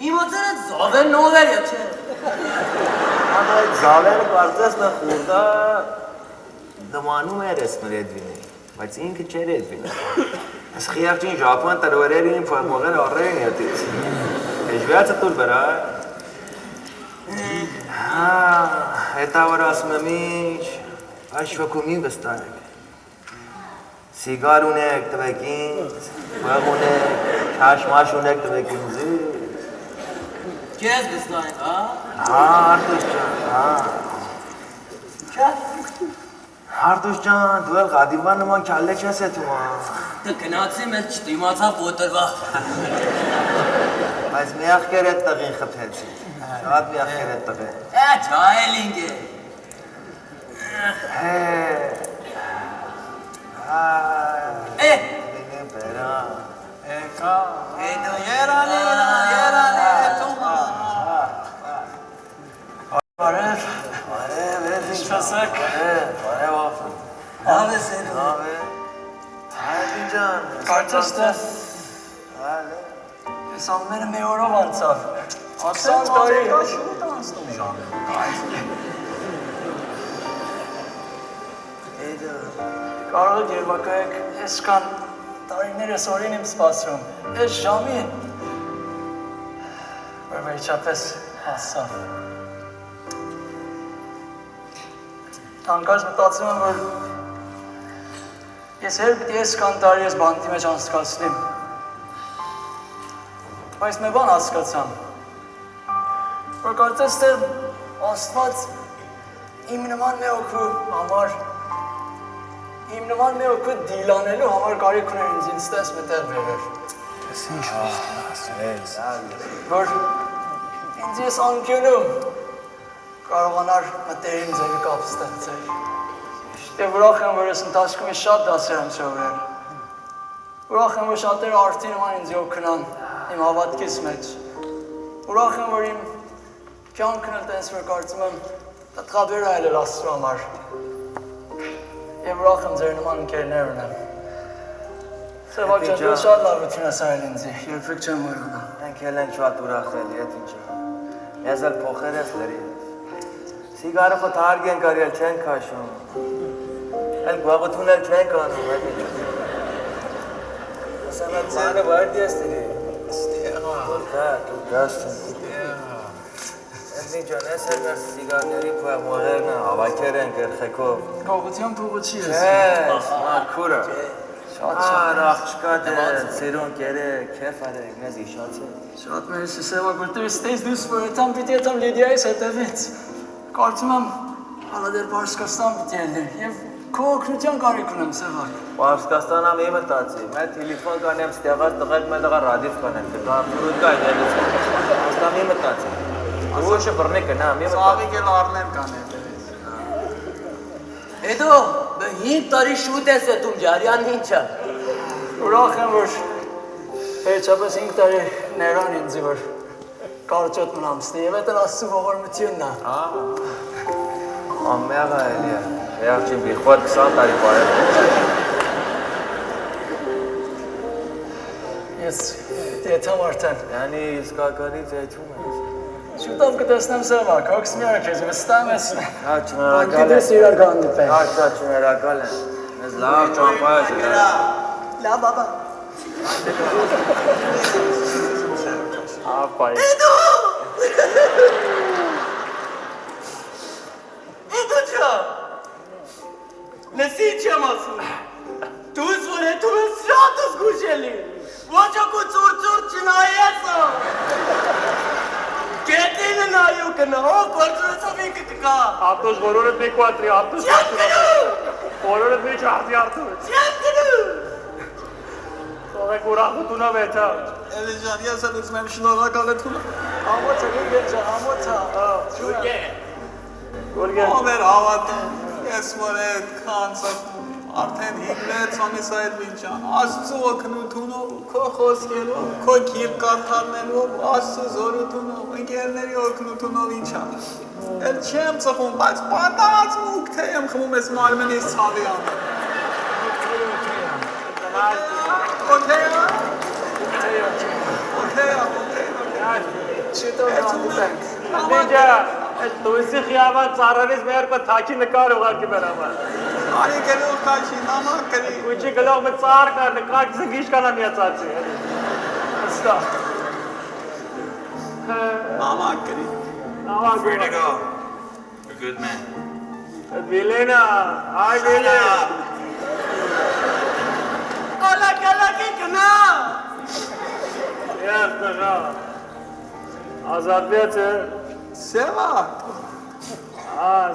Իմացել եք զավեն նովել է չէ։ այդ զավերը կարծես նա խուրդա դմանում էր ես մեր Էդվինի, բայց ինքը չեր Էդվինը։ Այս խիաղջին ժապոն տրվերերին պարմողեր առերին ետից։ Էջվյացը տուր բրա։ Հետա որ ասում եմ իչ, այս շոկումին վստահ եք։ Սիգար ունեք տվեք ինձ, բաղ ունեք, քաշմաշ ունեք տվեք ինձի։ Քեզ վստահ եք, Արտուշ ջան, Արտուշ ջան, դու էլ Ղադիմվան նման քալլե չես էթում, Դե գնացի մեր չդիմացավ ոտրվա։ Բայց մի աղկեր էտ տղին խփեցի, շատ մի աղկեր էտ տղին։ Ջահելինգ է։ Դինե բերա։ Եկա, երանի, էթումա։ Բարև, ինչպես եք։ Բարև աղթը։ Լավ ես են։ Լավ է։ Հայդին ջան։ Կարծես թե ես ամենը մի օրով անցավ։ 20 տարի։ Շուտ անցնում ժան։ Կարող եք երբակայեք, ես կան տարիներ ես օրին եմ սպասում, ես ժամի որ վերջապես հասավ։ Հանկարծ մտածում եմ, որ ես ես կան տարի ես բանտի մեջ անցկացնիմ, բայց մի բան հասկացամ, որ կարծես թե Աստված իմ նման մի օգու համար Իմ նման մի օգու դիլանելու համար կարիք ուներ ինձ ինձ մտեղ վերեր։ Ես ինչ Որ ինձ ես անկյունում կարողանար մտերիմ ձևի կապ ստեղծել։ Եվ ուրախ եմ, որ ես ընթացքում ես շատ դասեր եմ սովորել։ Ուրախ եմ, որ շատերը արդի նման ինձ օգնան իմ հավատքիս մեջ։ Ուրախ եմ, որ իմ կյանքն էլ տենց որ կարծում եմ տղաբեր այլել Աստծո համար։ Եվ ուրախ եմ ձեր նման ընկերներ ունեմ։ Սևակ ջան, դու շատ լավություն ես արել ինձի, երբեք չեմ մոռանա։ Մենք էլ ենք շատ ուրախել, Էդվին ջան։ Ես էլ փոխեր ես լրի։ Սիգարը խոթարգ ենք արել, չենք քաշում։ Էլ գաղութուն էլ չենք անում, Էդվին ջան։ Ասանա ծանը վարդի ես տիրի։ Ստեղա։ Դու գաստն։ Էդվին ջան, ես էլ մեր սիգարների փողմողերն հավաքեր ենք երխեքով։ Գաղության փողը չի ես։ Չես, մաքուրը։ Ար աղջկա դե, ծերոն կերեք, կեվ արեք, մեզ իշացեք։ Շատ մերսի Սևակ, որտեղ ստեյս դուս որ եթամ պիտի եթամ Լիդիայիս հետևից։ Կարծում եմ հալադեր Պարսկաստան պիտի ելներ և քո օգնության կարիք ունեմ Սևակ։ Պարսկաստանա մի մտացի, մեր թիլիֆոն կանեմ ստեղած տղեք մեր տղա ռադիվ կանեմ, կգա պրուդկա իդելից։ Ոստա մի մտացի։ Ուշը բրնի կնա, մի մտացի։ Սավիկ էլ արնեմ կանեմ։ Հետո 5 տարի շուտ ես էտում ջարյան ինչա։ Ուրախ եմ, որ վերջապես 5 տարի ներան ինձի, որ կարճոտ մնամ ստի, և էտ էլ աստու ողորմությունն է։ Ամեղա էլի է, եաղջին բիխվատ 20 տարի պարել։ Ես եթամ արդեն։ Yani իսկականից եթում ես։ Շուտով կտեսնեմ Սևակ, հոգս մի արա քեզ, վստահ ես։ Հա, չներակալ է։ Անկիդես իրական դպեն։ Հա, չներակալ է։ Մեզ լավ ճամպա ես։ Լավ, բաբա։ Ապայ։ Հետո չա։ Լսի չեմ ասում։ Դուս որ հետում ես շատ ես գուշելի։ Ոչ ակու ծուր չնայեցա։ Գետինը նայու կնա, գործունեցով ինքը կկա։ Արտոս որորդ մի կուատրի, արտոս որորդ մի չարդի արտոս։ Չեմ գնում։ Թողեք ուրախությունով էթա։ Էլի ջան, ես էլ ուզում եմ շնորհակալ եմ։ Համոցա գերջ, համոցա։ Գորգեն։ Ով էր հավատում։ Ես որ այդ քանցակում արդեն 5 ամիս այդ վիճան, Աստծո օգնությունով, քո խոսքերով, քո գիր կարդալներով, Աստծո զորությունով, ընկերների օգնությունով ինչա։ Էլ չեմ ծխում, բայց պատած մուկ թե եմ խմում ես մարմենից ցավի անում։ Նինջա, այդ դույսի խիավան ծառերից մեր պը թաքի նկար ուղարկի մեր համար։ Արի գլող կաչի, նամակ կրի։ Ուջի գլող մը ծառ կար, նկակ զգիշ կանա միացացի։ Հստա։ Նամակ կրի։ Նամակ Where'd you go? You're a good man. Վիլենա, այ Վիլեն։ Կոլակալակի կնա։ Ես տղա։ Ազատվեց է։ Սևա։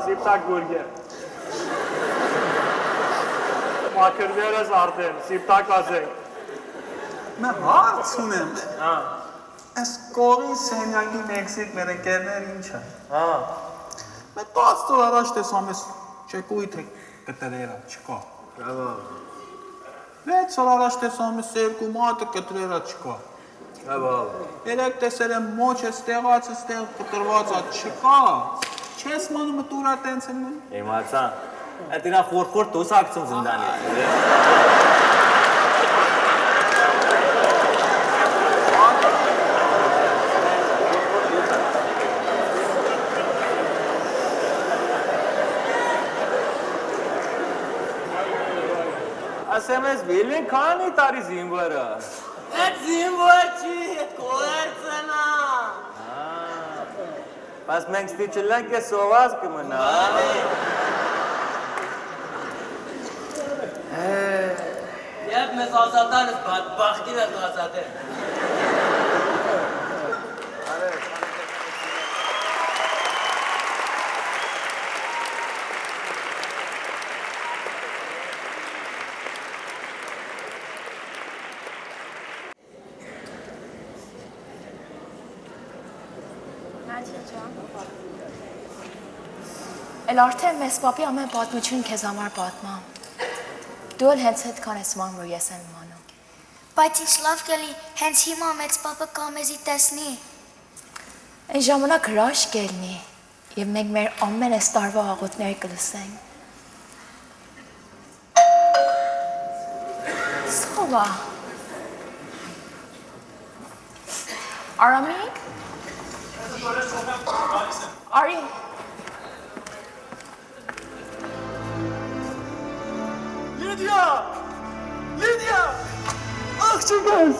Սիպտակ գուրգ է։ Մակրվերս արդեն, սիպտակ ասենք։ Մե հարց ունեմ։ Այս կողի սենյակի մեքսիկ մեր ընկերներ ինչ է։ Մե 10 օր առաջ տեսամ ես չեկույթ է կտրերա, չկա։ Բրավո։ 6 օր առաջ տեսամ ես երկու մատը կտրերա չկա։ Բրավո։ Երեք տեսել եմ մոչը ստեղացը ստեղ կտրվածա չկա։ Չես մանում մտուրա տենց եմ։ Իմացա։ Այդ իրա խորտ դոսակցում զնդանի։ Ասեմ ես Վիլեն քանի տարի զինվորը։ Այդ զինվոր չի, այդ կողերցնա։ Բայց մենք ստիճլենք է սոված կմնա։ Եվ մեզ ազատանս բախտին ես ազատեն։ Էլ արդեն մեզ պապի ամեն պատմություն քեզ համար պատմամ։ Դու էլ հենց հետքան ես ման, որ ես եմ իմանում։ Բայց ինչ լավ կլի, հենց հիմա մեծ պապը կամեզի տեսնի։ Այն ժամանակ հրաշք կլինի, եւ մենք մեր ամեն այս տարվա աղոթները կլսենք։ Սովա։ Արամիկ։ Արի։ Լիդիա! Լիդիա! Աղջիկս!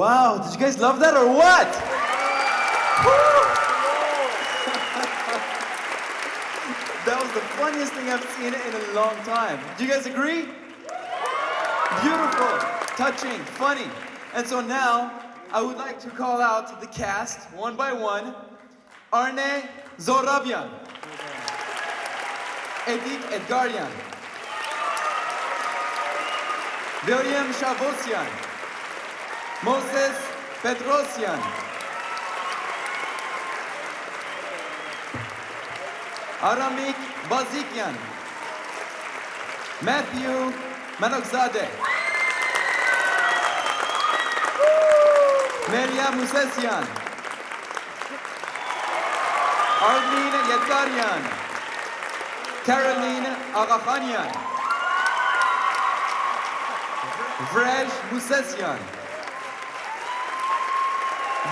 Wow, did you guys love that or what? That was the funniest thing I've seen in a long time. Do you guys agree? Beautiful, touching, funny. And so now, I would like to call out the cast, one by one. Arne Zorabian. Edith Edgarian. William Shavosian. Moses Petrosian. Aramik Bazikyan, Matthew Manokzadeh, Meryem Musesyan, Arlene Yetzarian, Caroline Agakhanian, Vrej Musesyan,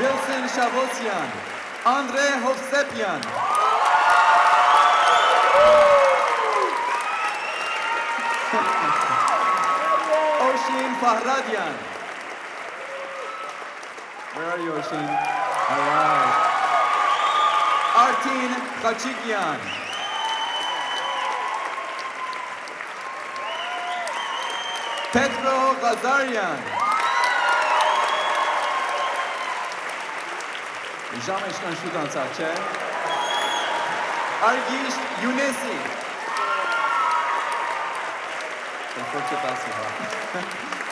Wilson Shavosian, Andre Hovsepian, Oshin Fahradian. Where are you, Oshin? All right. Artin Kachikian. Petro Ghazarian. Ժամեջքան շուտ անցավ, չէ։ Argish Yunesi.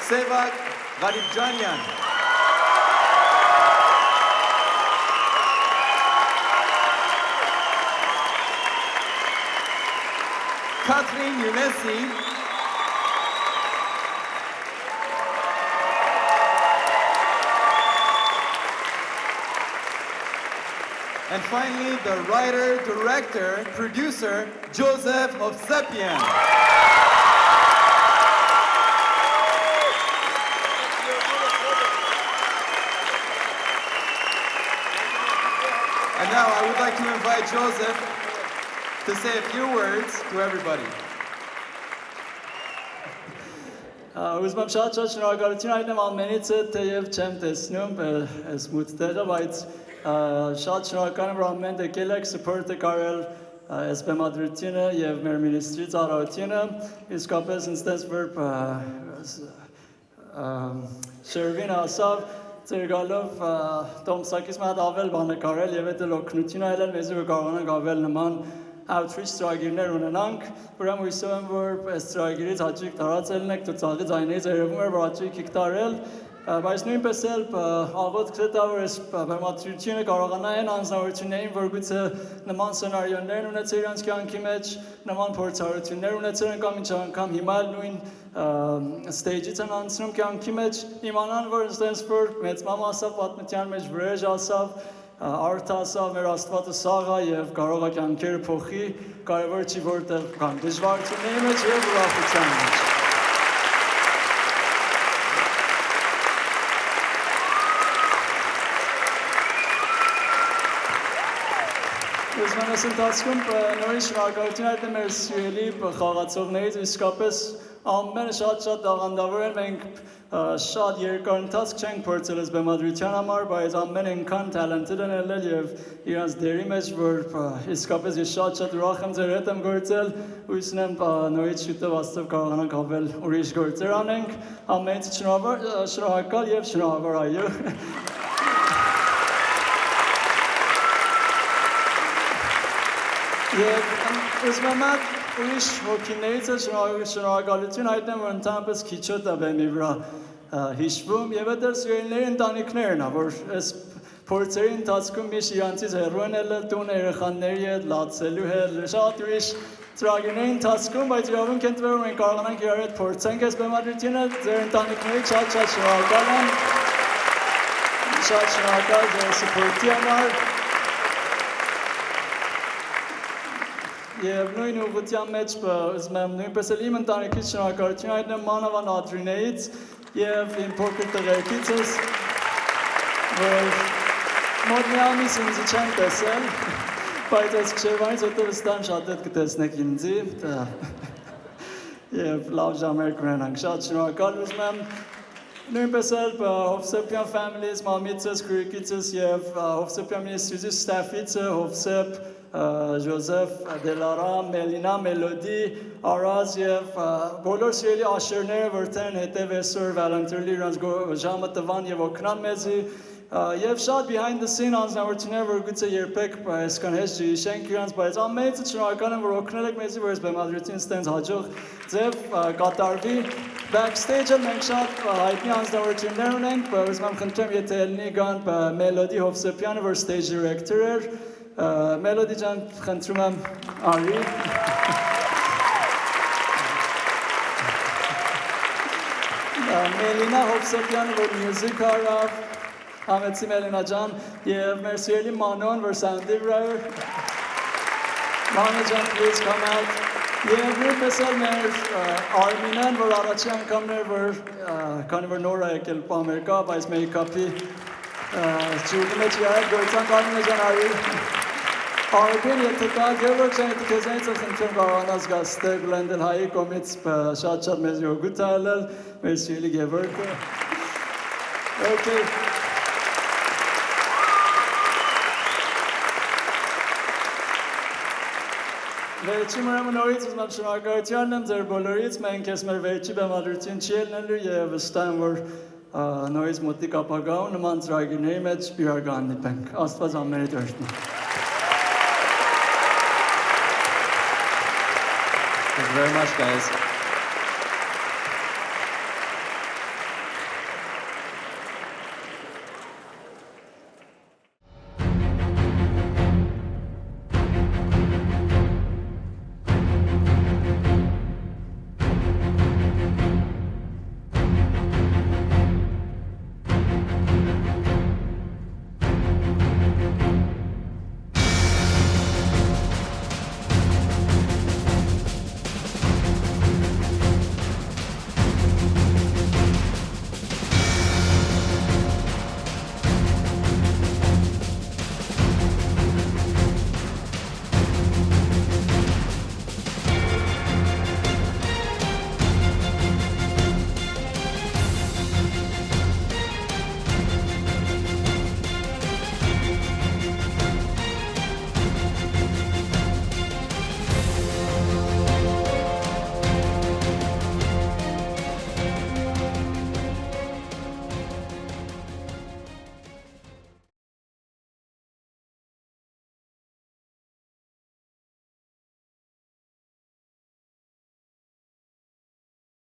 Sevak Garibjanian. Catherine Yunesi. And finally, the writer, director, producer, Joseph Hovsepian. And now I would like to invite Joseph to say a few words to everybody. Ուզում եմ շատ շնորհակալություն հայտնեմ ամենից թեև չեմ տեսնում այս մուտները, բայց շատ շնորհակալ եմ, որ ամեն եկել եք support կարել այս բեմադրությունը եւ մեր մինիստրի ծառայությունը, իսկապես ինձ որ շերվին ասավ ծեր գալով Տոմսակից մի հատ ավել բան կարել եւ այդ օգնությունը այլն մեզ որ կարողանանք ավել նման outreach ծրագիրներ ունենանք, ուրեմն հույսով եմ, որ այս ծրագիրից հաճույք տարածելն եք, դուք ցանկի ձայներից երևում է, որ հաճույք եք տարել, բայց նույնպես էլ աղոթք կտա, որ այս բեմադրությունը կարողանա այն անձնավորություններին, որ գուցե նման սցենարիոներ ունեցել իրենց կյանքի մեջ, նման փորձառություններ ունեցել են կամ ինչ անգամ հիմա էլ նույն stage-ից են անցնում կյանքի մեջ, իմանան, որ ինձ որ մեծ մամա ասավ պատմության մեջ վրեժ ասավ, Արդ ասավ մեր Աստվածը սաղ է եւ կարող է կյանքերը փոխի, կարևոր չի որտեղ կան դժվարությունների մեջ եւ ուրախության մեջ։ Ես մենս ընթացքում նորից շնորհակալություն հայտնեմ մեր սիրելի խաղացողներից, իսկապես ամենը շատ աղանդավոր են, մենք շատ երկար ընթացք չենք փորձել այս բեմադրության համար, բայց ամեն այնքան talented են ելել եւ իրանց դերի մեջ, որ իսկապես ես շատ ուրախ եմ ձեր հետ եմ գործել, հույս ունեմ նորից շուտով աստծով կարողանանք ավել ուրիշ գործեր անենք, ամենից շնորհակալ եւ շնորհավոր այո։ Եվ ուզում եմ ուրիշ հոգիներից շնորհակալություն հայտնեմ, որ ընդհանրապես քիչոտ է բեմի վրա հիշվում եւ այդ սիրելիների ընտանիքներն է, որ այս փորձերի ընթացքում միշտ իրանցից հեռու են ելել տուն երեխաների հետ, լացելու հետ, շատ ուրիշ ծրագիրների ընթացքում, բայց իրավունք են տվել, որ մենք կարողանանք իրար հետ փորձենք այս բեմադրությունը, ձեր ընտանիքների շատ շնորհակալ եմ, շատ շնորհակալ ձեր սփորտի համար։ Եվ նույն ուղղության մեջ ուզում եմ նույնպես էլ իմ ընտանիքից շնորհակալություն հայտնեմ մանավանդ Ադրինեից եւ իմ փոքր տղերքիցս, որ մոտ մի ամիս ինձ չեն տեսել, բայց այս քշերվանից հետո վստահ եմ շատ հետ կտեսնեք ինձի եւ լավ ժամեր կունենանք, շատ շնորհակալ ուզում եմ նույնպես էլ Hovsepian families, մամիցս, քրիկիցս եւ Hovsepian ministry staff-ից Hovsep Joseph Delara, Melina, Melody, Araz եւ բոլոր սիրելի աշերները, որտեղ հետև այսօր volunteer-ly իրանց ժամը տվան եւ օգնան մեզի եւ շատ behind the scene անձնավորություններ, որ գուցե երբեք այսքան հեշտ չհիշենք իրանց, բայց ամենից շնորհակալ եմ, որ օգնել եք մեզի, որ այս բեմադրությունը ստենց հաջող ձև կատարվի։ Backstage-ը մենք շատ հայտնի անձնավորություններ ունենք, ուզում եմ խնդրեմ, եթե ելնի գան Melody Hovsepian-ը, որ stage director էր, Մելոդի ջան, խնդրում եմ արի։ Մելինա Հովսեփյանը, որ մյուզիկ արավ, համեցի Մելինա ջան, և մեր սիրելի Մանոն, որ սանդի վրա էր։ Մանո ջան, please come out։ Եվ նույնպես էլ մեր Արմինեն, որ առաջի անգամն էր, որ քանի որ նոր է եկել Ամերիկա, բայց մեյքափի ջուրի մեջ յայք գոյցանք Արմինե ջան արի։ Արքեն եթե կա Գևորգ ջան, եթե քեզանից էլ խնդրեմ կարողանաս գաստել Գլենդել հայի կողմից շատ մեծ յոգուտ այլել, մեր սիրելի Գևորգը։ Okay. Վերջի մրամը նորից ուզում եմ շնորհակալություն եմ ձեր բոլորից, մենք ես մեր վերջի բեմադրություն չի ելնելու և վստահ եմ, որ նորից մոտիկ ապագայում նման ծրագիրների մեջ իրար կհանդիպենք։ Աստված ամենի դրսնի։ Thank you very much, guys.